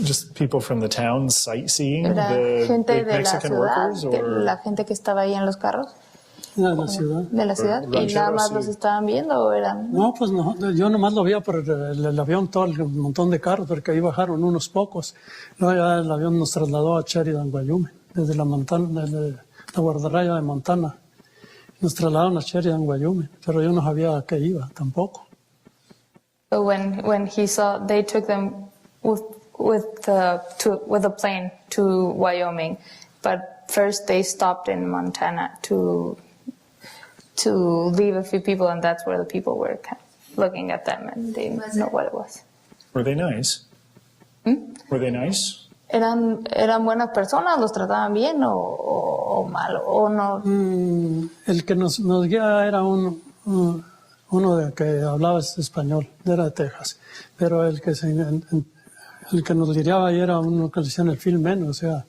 S3: Just people from the town sightseeing
S4: Era
S3: the
S4: gente
S3: big
S4: de la
S3: Mexican
S4: ciudad,
S3: workers, or
S4: la gente que estaba ahí en los carros
S5: Era de la ciudad.
S4: de la ciudad, y
S3: rancheros,
S4: nada más
S3: sí.
S4: los estaban viendo o eran.
S5: No, pues no, yo nomás lo veía por el avión, todo el montón de carros, porque ahí bajaron unos pocos. Luego ya el avión nos trasladó a Sheridan, Wyoming, desde la guardarraya de Montana. Nos trasladaron a Sheridan, Wyoming, pero yo no sabía a qué iba tampoco.
S4: So when he saw, they took them with a plane to Wyoming, but first they stopped in Montana to leave a few people, and that's where the people were kind of looking at them, and they didn't know what it was.
S3: were they nice? Were they nice?
S4: ¿Eran buenas personas? ¿Los trataban bien o mal? ¿O no?
S5: El que nos guiaba era uno de que hablaba español, era de Texas, pero el que nos guiaba ahí era uno que le decían el fieldman, o sea,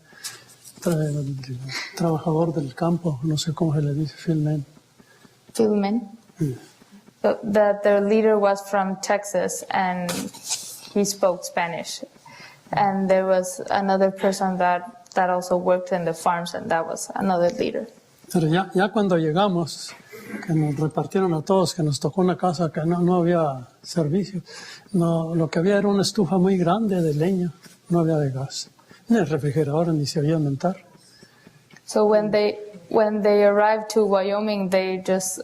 S5: trabajador del campo, no sé cómo se le dice, fieldman.
S4: Fieldman? So that their leader was from Texas, and he spoke Spanish. And there was another person that also worked in the farms, and that was another leader.
S5: Pero ya cuando llegamos, que nos repartieron a todos, que nos tocó una casa que no había servicio, lo que había era una estufa muy grande de leña, no había de gas, ni el refrigerador ni se oía mentar.
S4: So when they arrived to Wyoming, they just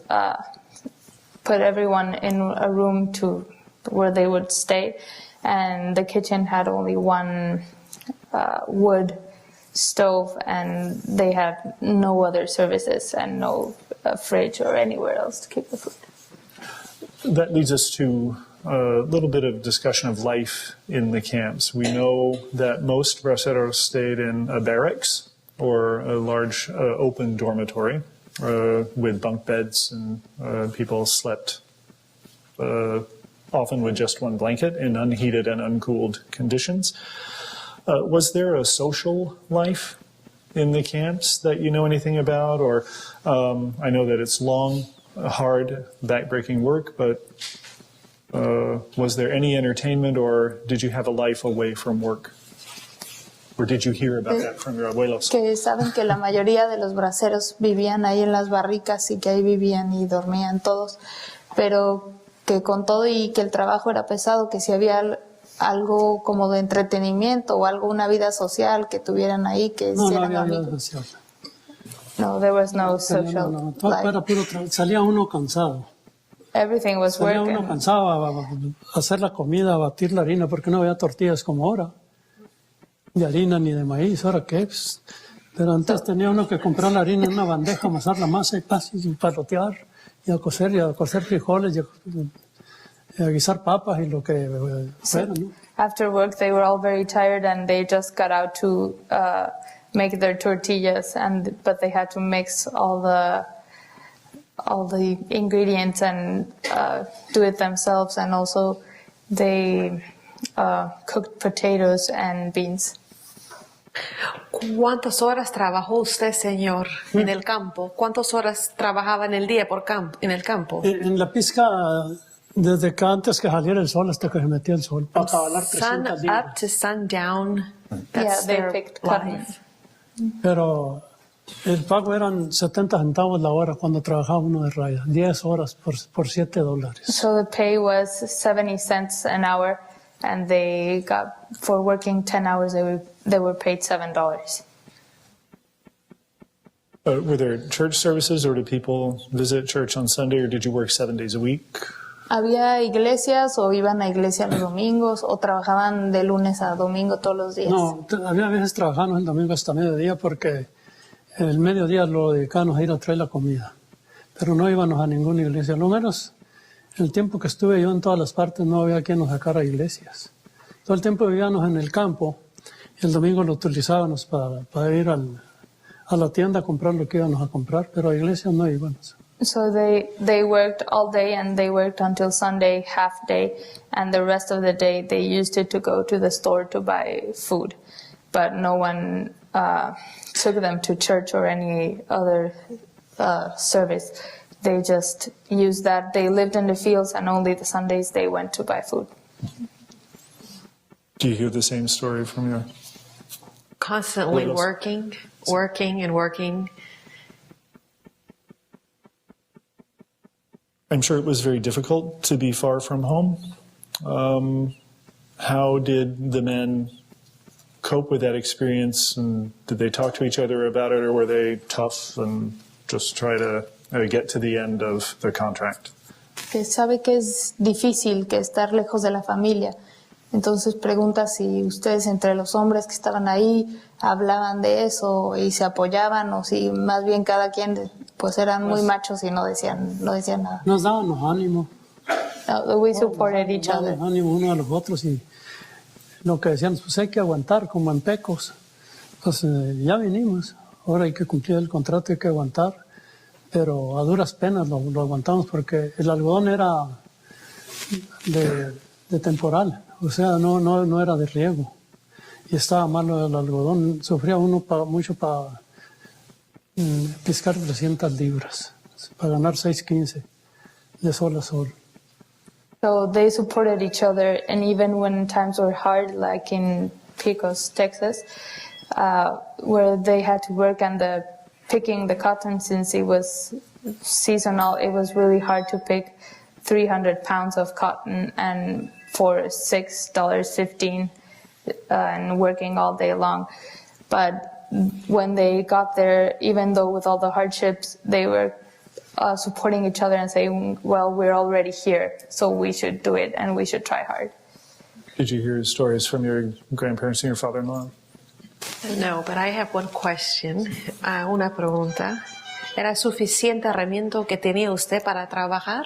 S4: put everyone in a room to where they would stay, and the kitchen had only one wood stove, and they had no other services and no fridge or anywhere else to keep the food.
S3: That leads us to a little bit of discussion of life in the camps. We know that most braceros stayed in a barracks or a large open dormitory with bunk beds, and people slept often with just one blanket in unheated and uncooled conditions. Was there a social life in the camps that you know anything about? Or I know that it's long, hard, backbreaking work, but was there any entertainment, or did you have a life away from work? Or did you hear about that from your abuelos?
S4: Que saben que la mayoría de los braceros vivían ahí en las barricas y que ahí vivían y dormían todos, pero que con todo y que el trabajo era pesado, que si había algo como de entretenimiento o algo, una vida social que tuvieran ahí, que
S5: No, no
S4: hicieran
S5: había vida
S4: amigos.
S5: social.
S4: No, there was no social
S5: No, todo
S4: life.
S5: era puro salía uno cansado.
S4: Everything was
S5: Salía
S4: work.
S5: uno
S4: And
S5: cansado a hacer la comida, a batir la harina, porque no había tortillas como ahora. De harina ni de maíz, ¿ahora qué? Pues, pero antes tenía uno que comprar la harina en una bandeja, amasar la masa y parrotear, y a cocer frijoles, y a guisar papas y lo que fuera, ¿no?
S4: after work, they were all very tired and they just got out to make their tortillas, but they had to mix all the ingredients and do it themselves, and also they cooked potatoes and beans.
S6: ¿Cuántas horas trabajó usted, señor, en el campo? ¿Cuántas horas trabajaba en el día en el campo?
S5: En la pizca, desde que antes que saliera el sol hasta que se metía el sol, para cabalar
S6: Sun
S5: 300
S6: up
S5: libras.
S6: to sundown. That's
S4: Yeah, they
S6: their
S4: picked cotton.
S6: life.
S5: Pero el pago eran 70 centavos la hora cuando trabajaba uno de raya, 10 horas por $7.
S4: So the pay was 70 cents an hour, and they got, for working 10 hours, they were paid $7.
S3: Were there church services, or did people visit church on Sunday, or did you work 7 days a week?
S4: ¿Había iglesias o iban a iglesia los domingos o trabajaban de lunes a domingo todos los días?
S5: No, había veces trabajamos el domingo hasta mediodía porque el mediodía lo dedicábamos a ir a traer la comida. Pero no íbamos a ninguna iglesia. Lo menos el tiempo que estuve yo en todas las partes no había quien nos sacara a iglesias. Todo el tiempo vivíamos en el campo y el domingo lo utilizábamos para ir a la tienda a comprar lo que íbamos a comprar, pero a iglesias no íbamos.
S4: So they worked all day and they worked until Sunday, half day, and the rest of the day they used it to go to the store to buy food. But no one took them to church or any other service. They just used that. They lived in the fields, and only the Sundays they went to buy food.
S3: Do you hear the same story from your...
S6: Constantly
S3: Abuelos.
S6: working and working.
S3: I'm sure it was very difficult to be far from home. How did the men cope with that experience, and did they talk to each other about it, or were they tough and just try to get to the end of the contract?
S4: Que sabe que es difícil que estar lejos de la familia. Entonces pregunta si ustedes entre los hombres que estaban ahí hablaban de eso y se apoyaban, o si más bien cada quien pues eran muy machos y no decían nada.
S5: Nos dábamos ánimo.
S4: We supported each other.
S5: Dábamos ánimo uno a los otros y lo que decían, pues hay que aguantar como en Pecos. Pues ya vinimos, ahora hay que cumplir el contrato, hay que aguantar, pero a duras penas lo aguantamos porque el algodón era de temporal, o sea, no era de riego. Y estaba malo el algodón, sufría uno mucho para pescar 300 libras, para ganar 6.15 de sol a sol.
S4: So they supported each other, and even when times were hard, like in Pecos, Texas, where they had to work and picking the cotton, since it was seasonal, it was really hard to pick 300 pounds of cotton and for $6.15 and working all day long. But when they got there, even though with all the hardships, they were supporting each other and saying, well, we're already here, so we should do it and we should try hard.
S3: Did you hear stories from your grandparents and your father-in-law?
S6: No, but I have one question, una pregunta. ¿Era suficiente herramienta que tenía usted para trabajar?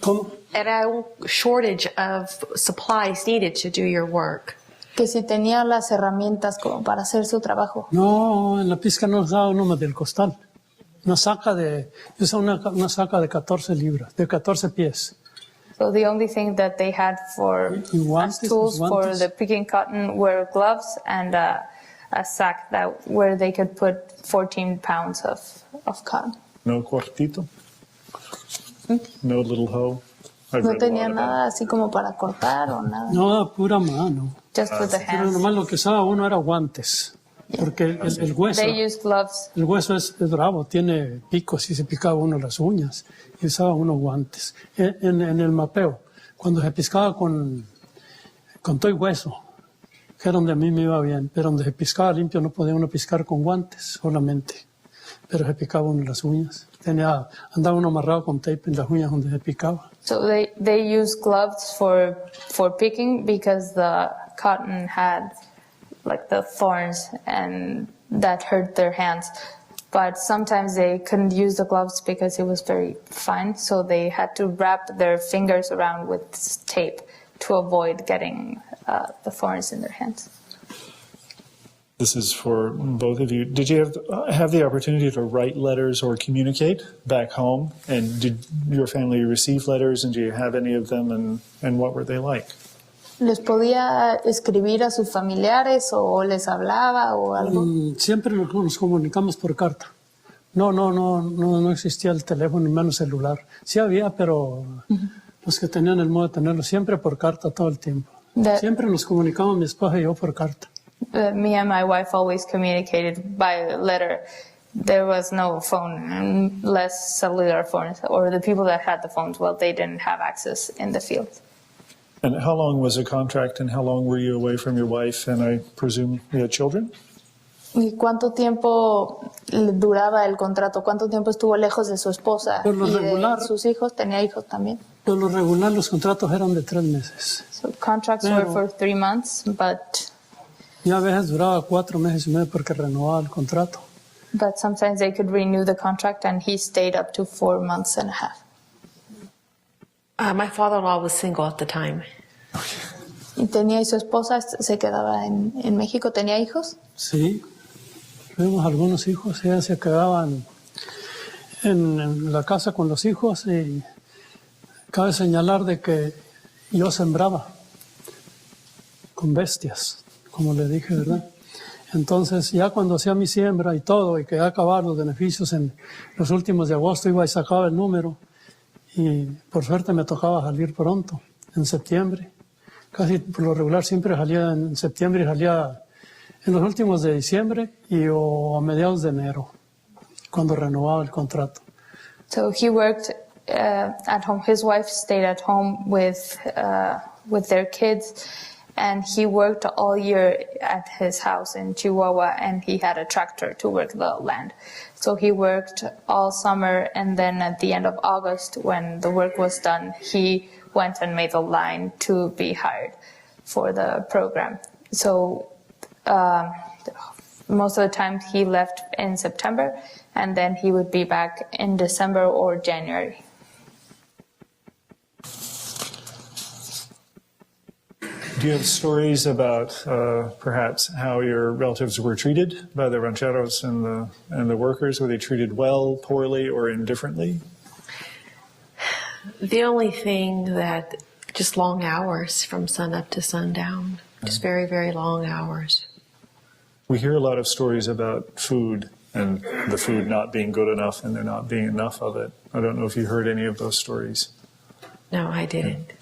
S5: ¿Cómo?
S6: Era un shortage of supplies needed to do your work.
S4: Que si tenía las herramientas como para hacer su trabajo.
S5: No, en la pizca nos daba uno más del costal. Una saca de 14 libras, de 14 pies.
S4: So the only thing that they had for
S5: Y guantes,
S4: as tools for
S5: guantes.
S4: the picking cotton were gloves and a sack where they could put 14 pounds of cotton.
S3: No cortito? No little hoe? I've
S4: No
S3: read a
S4: tenía
S3: lot about
S4: nada así como para cortar o nada.
S5: No, pura mano.
S4: Just with the
S5: Pero
S4: hands.
S5: nomás lo que usaba uno era guantes. Porque el hueso,
S4: They used gloves.
S5: el hueso es bravo, tiene picos y se picaba uno las uñas. Y usaba unos guantes. En el mapeo, cuando se piscaba con todo el hueso, que era donde a mí me iba bien, pero donde se piscaba limpio no podía uno piscar con guantes solamente. Pero se picaba uno las uñas. Andaba uno amarrado con tape en las uñas donde se picaba.
S4: So they used gloves for picking because the cotton had like the thorns and that hurt their hands. But sometimes they couldn't use the gloves because it was very fine, so they had to wrap their fingers around with tape to avoid getting the thorns in their hands.
S3: This is for both of you. Did you have the opportunity to write letters or communicate back home? And did your family receive letters, and do you have any of them, and what were they like?
S4: ¿Les podía escribir a sus familiares o les hablaba o algo?
S5: Siempre nos comunicamos por carta. No existía el teléfono ni menos celular. Sí había, pero los que tenían el modo de tenerlo siempre por carta todo el tiempo. Siempre nos comunicamos mi esposa y yo por carta.
S4: Me and my wife always communicated by letter. There was no phone, less cellular phones, or the people that had the phones, well, they didn't have access in the field.
S3: And how long was the contract, and how long were you away from your wife, and I presume you had children?
S4: ¿Y cuánto tiempo duraba el contrato? ¿Cuánto tiempo estuvo lejos de su esposa
S5: Por lo
S4: y
S5: regular,
S4: de sus hijos? ¿Tenía hijos también?
S5: Por lo regular los contratos eran de 3 meses.
S4: So contracts
S5: Pero-
S4: were for 3 months,
S5: Y a veces duraba 4 meses y medio porque renovaba el contrato.
S4: but sometimes they could renew the contract, and he stayed up to 4 months and a half.
S6: My father-in-law was single at the time.
S4: Y su esposa se quedaba en México. ¿Tenía hijos?
S5: Sí, tuvimos algunos hijos, ellas se quedaban en la casa con los hijos y cabe señalar de que yo sembraba con bestias, como le dije, ¿verdad? Entonces ya cuando hacía mi siembra y todo y que ya acababan los beneficios en los últimos de agosto, iba y sacaba el número y por suerte me tocaba salir pronto, en septiembre. Casi por lo regular siempre salía en septiembre y salía en los últimos de diciembre o a mediados de enero, cuando renovaba el contrato.
S4: So he worked at home. His wife stayed at home with their kids, and he worked all year at his house in Chihuahua, and he had a tractor to work the land. So he worked all summer, and then at the end of August, when the work was done, he went and made the line to be hired for the program. So most of the time he left in September, and then he would be back in December or January.
S3: Do you have stories about perhaps how your relatives were treated by the rancheros and the workers? Were they treated well, poorly, or indifferently?
S6: The only thing that just long hours from sun up to sundown, just very, very long hours.
S3: We hear a lot of stories about food and the food not being good enough and there not being enough of it. I don't know if you heard any of those stories.
S6: No, I didn't.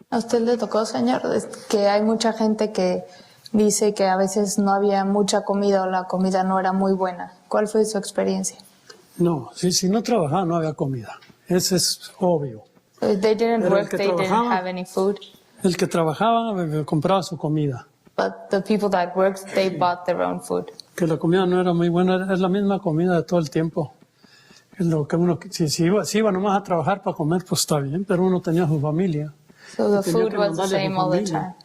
S4: ¿A usted le tocó, señor? Es que hay mucha gente que dice que a veces no había mucha comida o la comida no era muy buena. ¿Cuál fue su experiencia?
S5: No, si no trabajaba no había comida. Eso es obvio.
S4: So if they didn't
S5: Pero el
S4: work,
S5: que
S4: they didn't
S5: trabajaba-
S4: have any food.
S5: El que trabajaba compraba su comida.
S4: But the people that worked, they bought their own food.
S5: Que la comida no era muy buena, es la misma comida de todo el tiempo. Es lo que uno, si iba nomás a trabajar para comer, pues está bien, pero uno tenía su familia.
S4: So the
S5: Tenía
S4: food
S5: que
S4: was the
S5: mandarle a su
S4: same all the
S5: familia.
S4: time.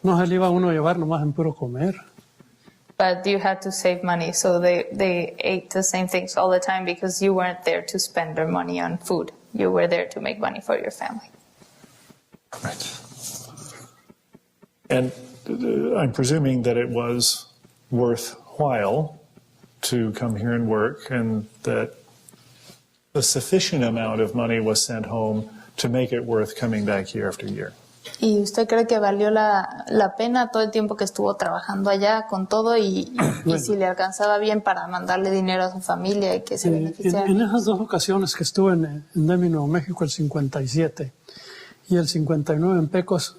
S5: No se le iba uno a llevar nomás en puro comer.
S4: But you had to save money, so they ate the same things all the time because you weren't there to spend their money on food. you were there to make money for your family.
S3: Right. And I'm presuming that it was worthwhile to come here and work, and that a sufficient amount of money was sent home to make it worth coming back year after year.
S4: ¿Y usted cree que valió la pena todo el tiempo que estuvo trabajando allá con todo y si le alcanzaba bien para mandarle dinero a su familia y que se beneficiara?
S5: En esas dos ocasiones que estuve en Demi, Nuevo México, el 57 y el 59 en Pecos,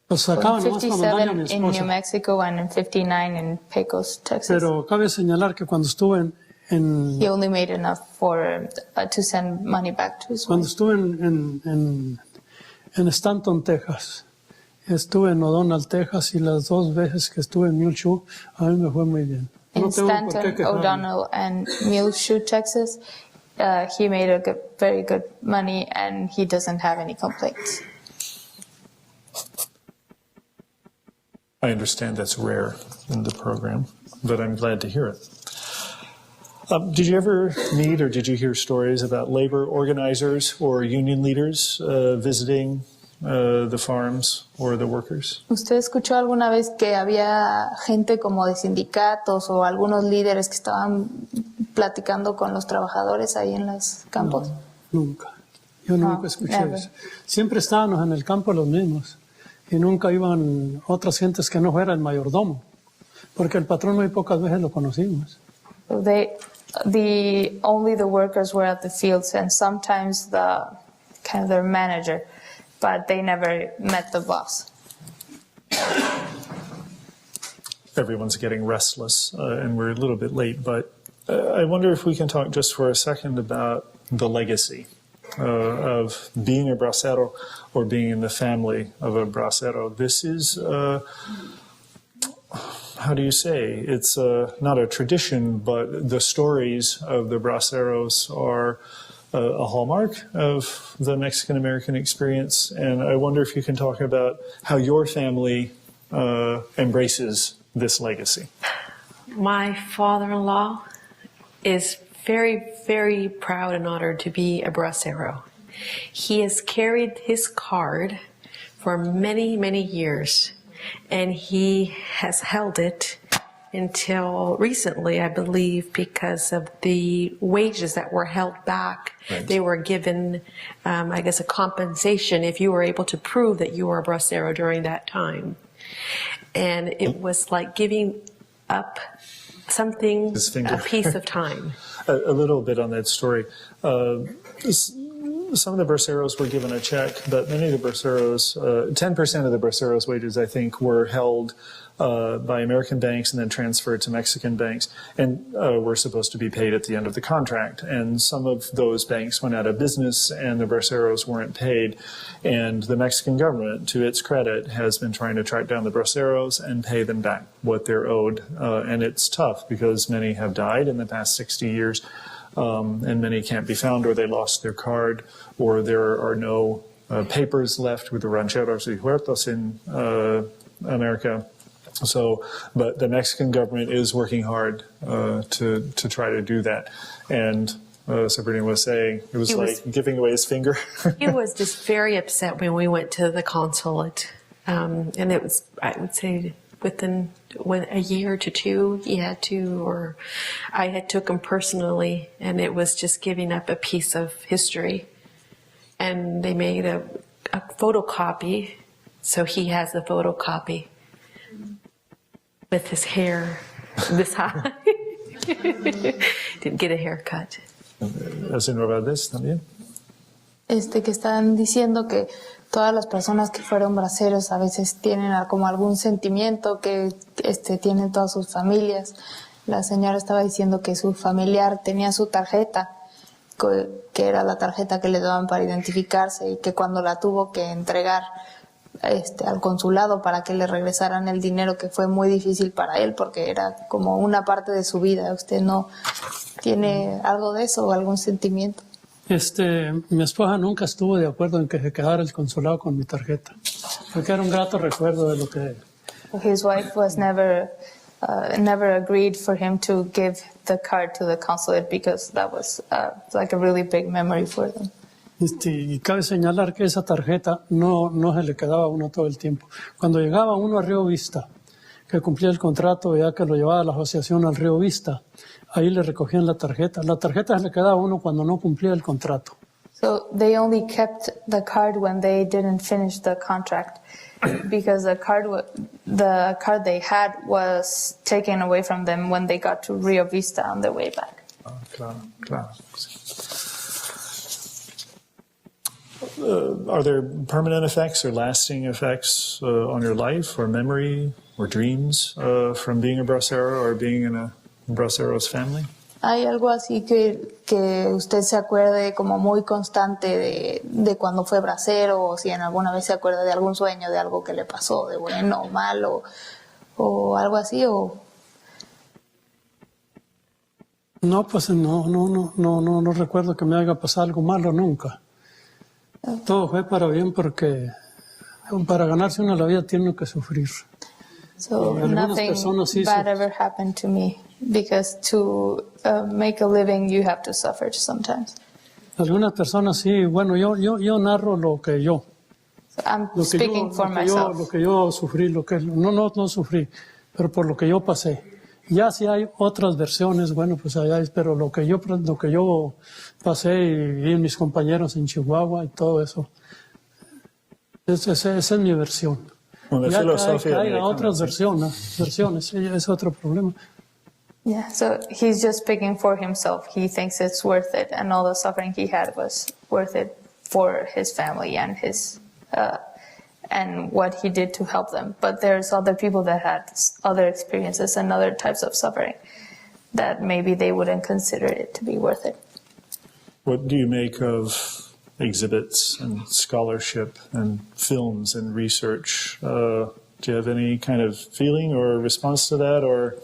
S5: los sacaban nomás para mandarle a mi
S4: 57 in New
S5: esposa.
S4: Mexico and in 59 in Pecos, Texas.
S5: Pero cabe señalar que cuando estuve
S4: He only made enough to send money back to his
S5: cuando
S4: wife.
S5: estuve en Stanton, Texas, estuve en O'Donnell, Texas, y las dos veces que estuve en Muleshoe, a mí me fue muy bien.
S4: In
S5: No tengo por qué
S4: Stanton,
S5: quejarme.
S4: O'Donnell, and Muleshoe, Texas, he made very good money, and he doesn't have any complaints.
S3: I understand that's rare in the program, but I'm glad to hear it. Did you ever meet or did you hear stories about labor organizers or union leaders visiting the farms or the workers?
S4: ¿Usted escuchó alguna vez que había gente como de sindicatos o algunos líderes que estaban platicando con los trabajadores ahí en los campos?
S5: Nunca. Yo nunca
S4: No,
S5: escuché
S4: never.
S5: eso. Siempre estábamos en el campo los mismos. Y nunca iban otras gentes que no fuera el mayordomo. Porque el patrón muy pocas veces lo conocimos.
S4: Only the workers were at the fields and sometimes their manager, but they never met the boss.
S3: Everyone's getting restless, and we're a little bit late, but I wonder if we can talk just for a second about the legacy of being a bracero or being in the family of a bracero. This is, how do you say, it's not a tradition, but the stories of the braceros are a hallmark of the Mexican-American experience, and I wonder if you can talk about how your family embraces this legacy.
S6: My father-in-law is very, very proud and honored to be a bracero. He has carried his card for many, many years, and he has held it until recently, I believe, because of the wages that were held back.
S3: Right.
S6: They were given, I guess, a compensation if you were able to prove that you were a bracero during that time. And it was like giving up something,
S3: His finger.
S6: a piece of time.
S3: A little bit on that story. Some of the braceros were given a check, but many of the braceros, 10% of the braceros' wages, I think, were held by American banks and then transferred to Mexican banks, and were supposed to be paid at the end of the contract. And some of those banks went out of business, and the braceros weren't paid. And the Mexican government, to its credit, has been trying to track down the braceros and pay them back what they're owed. And it's tough because many have died in the past 60 years. And many can't be found, or they lost their card, or there are no papers left with the rancheros y huertos in America. So, but the Mexican government is working hard to try to do that. And Sabrina was saying it was like giving away his finger.
S6: He was just very upset when we went to the consulate. And it was, I would say, within a year to two, he had to, or I had took him personally, and it was just giving up a piece of history. And they made a photocopy, so he has a photocopy with his hair this high. Didn't get a haircut.
S3: Señor Valdez también.
S4: Que están diciendo que todas las personas que fueron braceros a veces tienen como algún sentimiento, que tienen todas sus familias. La señora estaba diciendo que su familiar tenía su tarjeta, que era la tarjeta que le daban para identificarse, y que cuando la tuvo que entregar al consulado para que le regresaran el dinero, que fue muy difícil para él porque era como una parte de su vida. ¿Usted no tiene algo de eso o algún sentimiento?
S5: Mi esposa nunca estuvo de acuerdo en que se quedara el consulado con mi tarjeta, porque era un grato recuerdo de lo que...
S4: His wife was never agreed for him to give the card to the consulate because that was like a really big memory for them.
S5: Y cabe señalar que esa tarjeta no se le quedaba a uno todo el tiempo. Cuando llegaba uno a Río Vista, que cumplía el contrato, ya que lo llevaba a la asociación al Río Vista, ahí le recogían la tarjeta. La tarjeta se le quedaba a uno cuando no cumplía el contrato.
S4: So they only kept the card when they didn't finish the contract, because the card they had was taken away from them when they got to Rio Vista on their way back.
S3: Claro, claro. Are there permanent effects or lasting effects on your life or memory or dreams from being a bracero or being in a braceros family?
S4: ¿Hay algo así que usted se acuerde como muy constante de cuando fue bracero, o si en alguna vez se acuerda de algún sueño, de algo que le pasó, de bueno o malo, o algo así? O...
S5: No, pues no recuerdo que me haya pasado algo malo nunca. Todo fue para bien, porque para ganarse uno la vida tiene que sufrir.
S4: So nothing bad ever happened to me, because to make a living you have to suffer sometimes.
S5: Algunas personas sí, bueno, yo narro lo que yo.
S4: So I'm speaking for myself.
S5: Lo que yo sufrí, no sufrí, pero por lo que yo pasé. Ya si hay otras versiones, bueno, pues allá es, pero lo que yo pasé y mis compañeros en Chihuahua y todo eso, esa es mi versión.
S3: Bueno,
S5: ya que hay otras versiones, es otro problema.
S4: Yeah, so he's just speaking for himself. He thinks it's worth it, and all the suffering he had was worth it for his family and his and what he did to help them. But there's other people that had other experiences and other types of suffering that maybe they wouldn't consider it to be worth it.
S3: What do you make of exhibits and scholarship and films and research? Do you have any kind of feeling or response to that, or?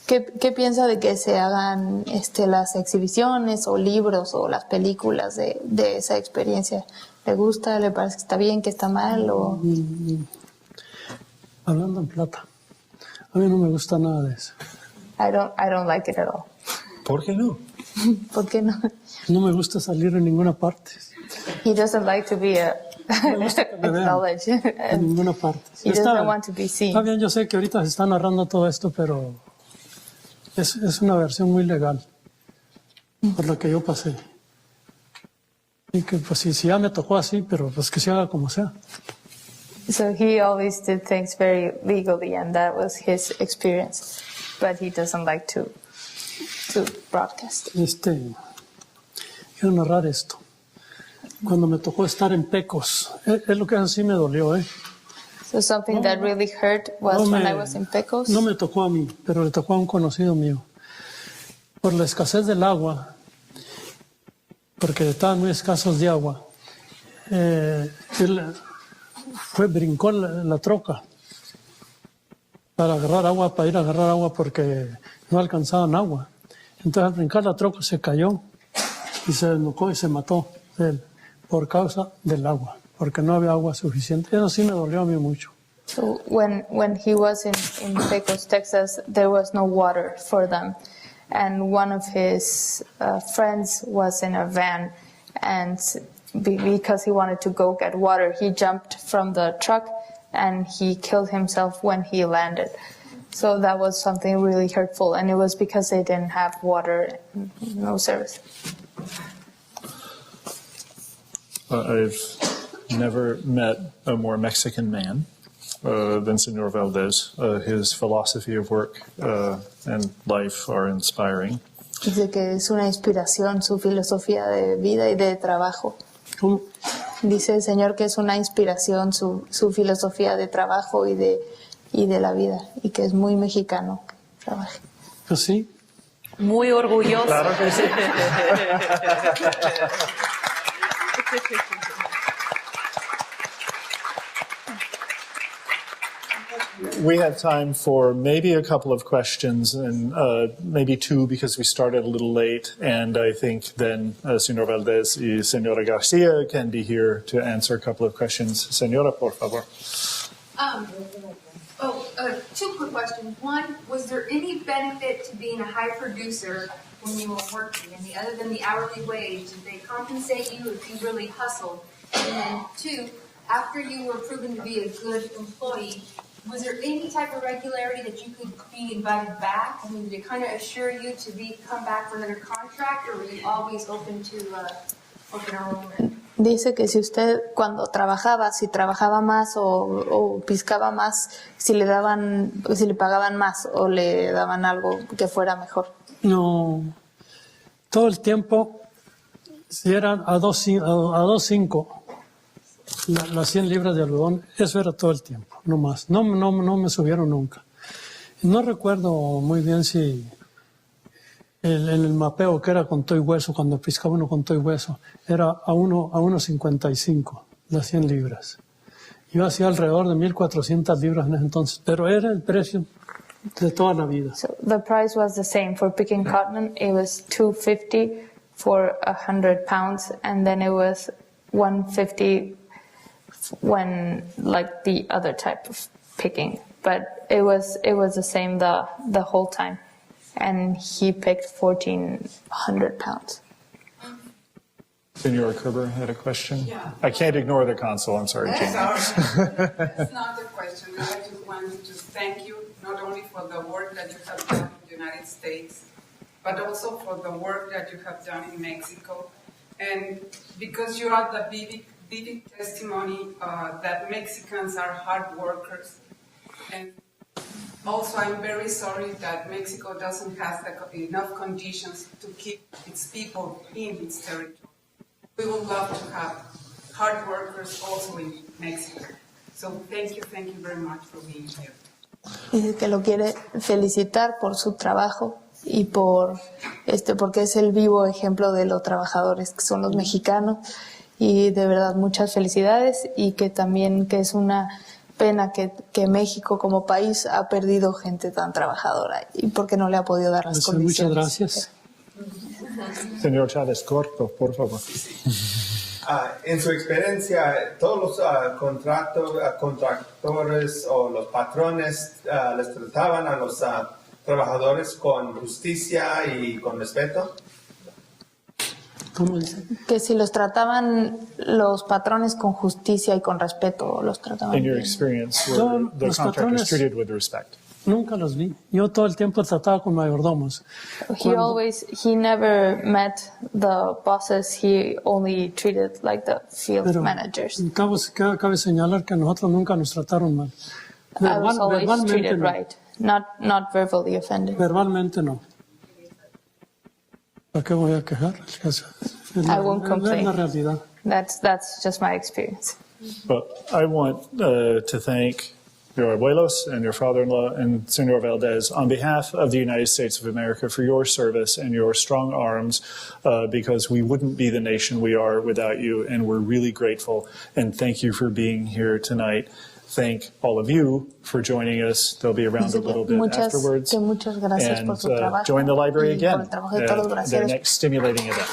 S4: ¿Qué piensa de que se hagan las exhibiciones o libros o las películas de esa experiencia? ¿Le gusta? ¿Le parece que está bien, que está mal? O...
S5: Hablando en plata, a mí no me gusta nada de eso.
S4: I don't like it at all.
S3: ¿Por qué no?
S4: ¿Por qué no?
S5: No me gusta salir en ninguna parte.
S4: He doesn't like to be acknowledged.
S5: En ninguna parte.
S4: He doesn't want to be seen.
S5: Está bien, yo sé que ahorita se está narrando todo esto, pero es una versión muy legal por la que yo pasé. Y que pues si ya me tocó así, pero pues que se haga como sea.
S4: So he always did things very legally, and that was his experience. But he doesn't like to broadcast.
S5: Quiero narrar esto. Cuando me tocó estar en Pecos, es lo que así me dolió,
S4: So something that really hurt was when I was in Pecos.
S5: No me tocó a mí, pero le tocó a un conocido mío. Por la escasez del agua, porque estaban muy escasos de agua, él brincó la troca para ir a agarrar agua porque no alcanzaban agua. Entonces al brincar la troca se cayó y se desnucó y se mató él por causa del agua, porque no había agua suficiente. Eso sí me dolió a mí mucho.
S4: So when he was in Pecos, Texas, there was no water for them. And one of his friends was in a van, and because he wanted to go get water, he jumped from the truck and he killed himself when he landed. So that was something really hurtful, and it was because they didn't have water, no service.
S3: I've never met a more Mexican man than Senor Valdez. His philosophy of work and life are inspiring.
S4: Dice que es una inspiración su filosofía de vida y de trabajo.
S5: ¿Cómo?
S4: Dice el señor que es una inspiración su filosofía de trabajo y de la vida, y que es muy mexicano que trabaje.
S5: Pues sí.
S6: Muy orgulloso.
S3: Claro que sí. We have time for maybe a couple of questions, and maybe two because we started a little late, and I think then Senor Valdez y Senora Garcia can be here to answer a couple of questions. Senora, por favor.
S7: Two quick questions. One, was there any benefit to being a high producer when you were working? I mean, other than the hourly wage, did they compensate you if you really hustled? And then two, after you were proven to be a good employee, was there any type of regularity that you could be invited back? I mean, did it kind of assure you to come back for another contract, or were you always open to open enrollment?
S4: Dice que si usted cuando trabajaba, si trabajaba más o piscaba más, si le pagaban más o le daban algo que fuera mejor.
S5: No, todo el tiempo, si eran a 2.5 las 100 libras de algodón, eso era todo el tiempo, no más. No me subieron nunca. No recuerdo muy bien si en el mapeo que era con todo y hueso, cuando piscaba uno con todo y hueso, era a 1.55 las 100 libras. Yo hacía alrededor de 1.400 libras en ese entonces, pero era el precio de toda la vida.
S4: So the price was the same for picking cotton. It was $2.50 for 100 pounds, and then it was $1.50 when like the other type of picking. But it was the same the whole time. And he picked 1,400 pounds.
S3: Senor Kerber had a question.
S2: Yeah.
S3: I can't ignore the consul. I'm sorry, Jane.
S2: That's not the question. I just wanted to thank you, not only for the work that you have done in the United States, but also for the work that you have done in Mexico. And because you are the vivid testimony that Mexicans are hard workers. And also, I'm very sorry that Mexico doesn't have enough conditions to keep its people in its territory. We would love to have hard workers also in Mexico. So thank you very much for being here.
S4: Dice que lo quiere felicitar por su trabajo y porque es el vivo ejemplo de los trabajadores que son los mexicanos, y de verdad muchas felicidades, y que también que es una pena que México como país ha perdido gente tan trabajadora y porque no le ha podido dar las condiciones.
S5: Muchas gracias.
S3: Señor Chávez, corto, por favor.
S8: En su experiencia, todos los contractores o los patrones les trataban a los trabajadores con justicia y con respeto.
S5: ¿Cómo dice?
S4: Que si los trataban los patrones con justicia y con respeto, los trataban
S3: In your
S4: bien.
S3: experience, were the
S5: los
S3: contractors
S5: patrones-
S3: treated with respect?
S5: Nunca los vi. Yo todo el tiempo trataba con mayordomos.
S4: He never met the bosses, he only treated like the field
S5: Pero
S4: managers.
S5: cabe señalar que a nosotros nunca nos trataron mal.
S4: I was always
S5: Verbalmente
S4: treated
S5: no.
S4: right, not verbally offended.
S5: Verbalmente no. ¿Para qué voy a quejar? Es
S4: I won't complain.
S5: la realidad.
S4: That's just my experience.
S3: But I want to thank your abuelos and your father-in-law and Senor Valdez on behalf of the United States of America for your service and your strong arms, because we wouldn't be the nation we are without you, and we're really grateful. And thank you for being here tonight. Thank all of you for joining us. They'll be around a little bit afterwards.
S4: Muchas gracias por
S3: And
S4: su trabajo
S3: join the library
S4: y por
S3: again
S4: el trabajo de todos los
S3: at their
S4: braceros.
S3: next stimulating event.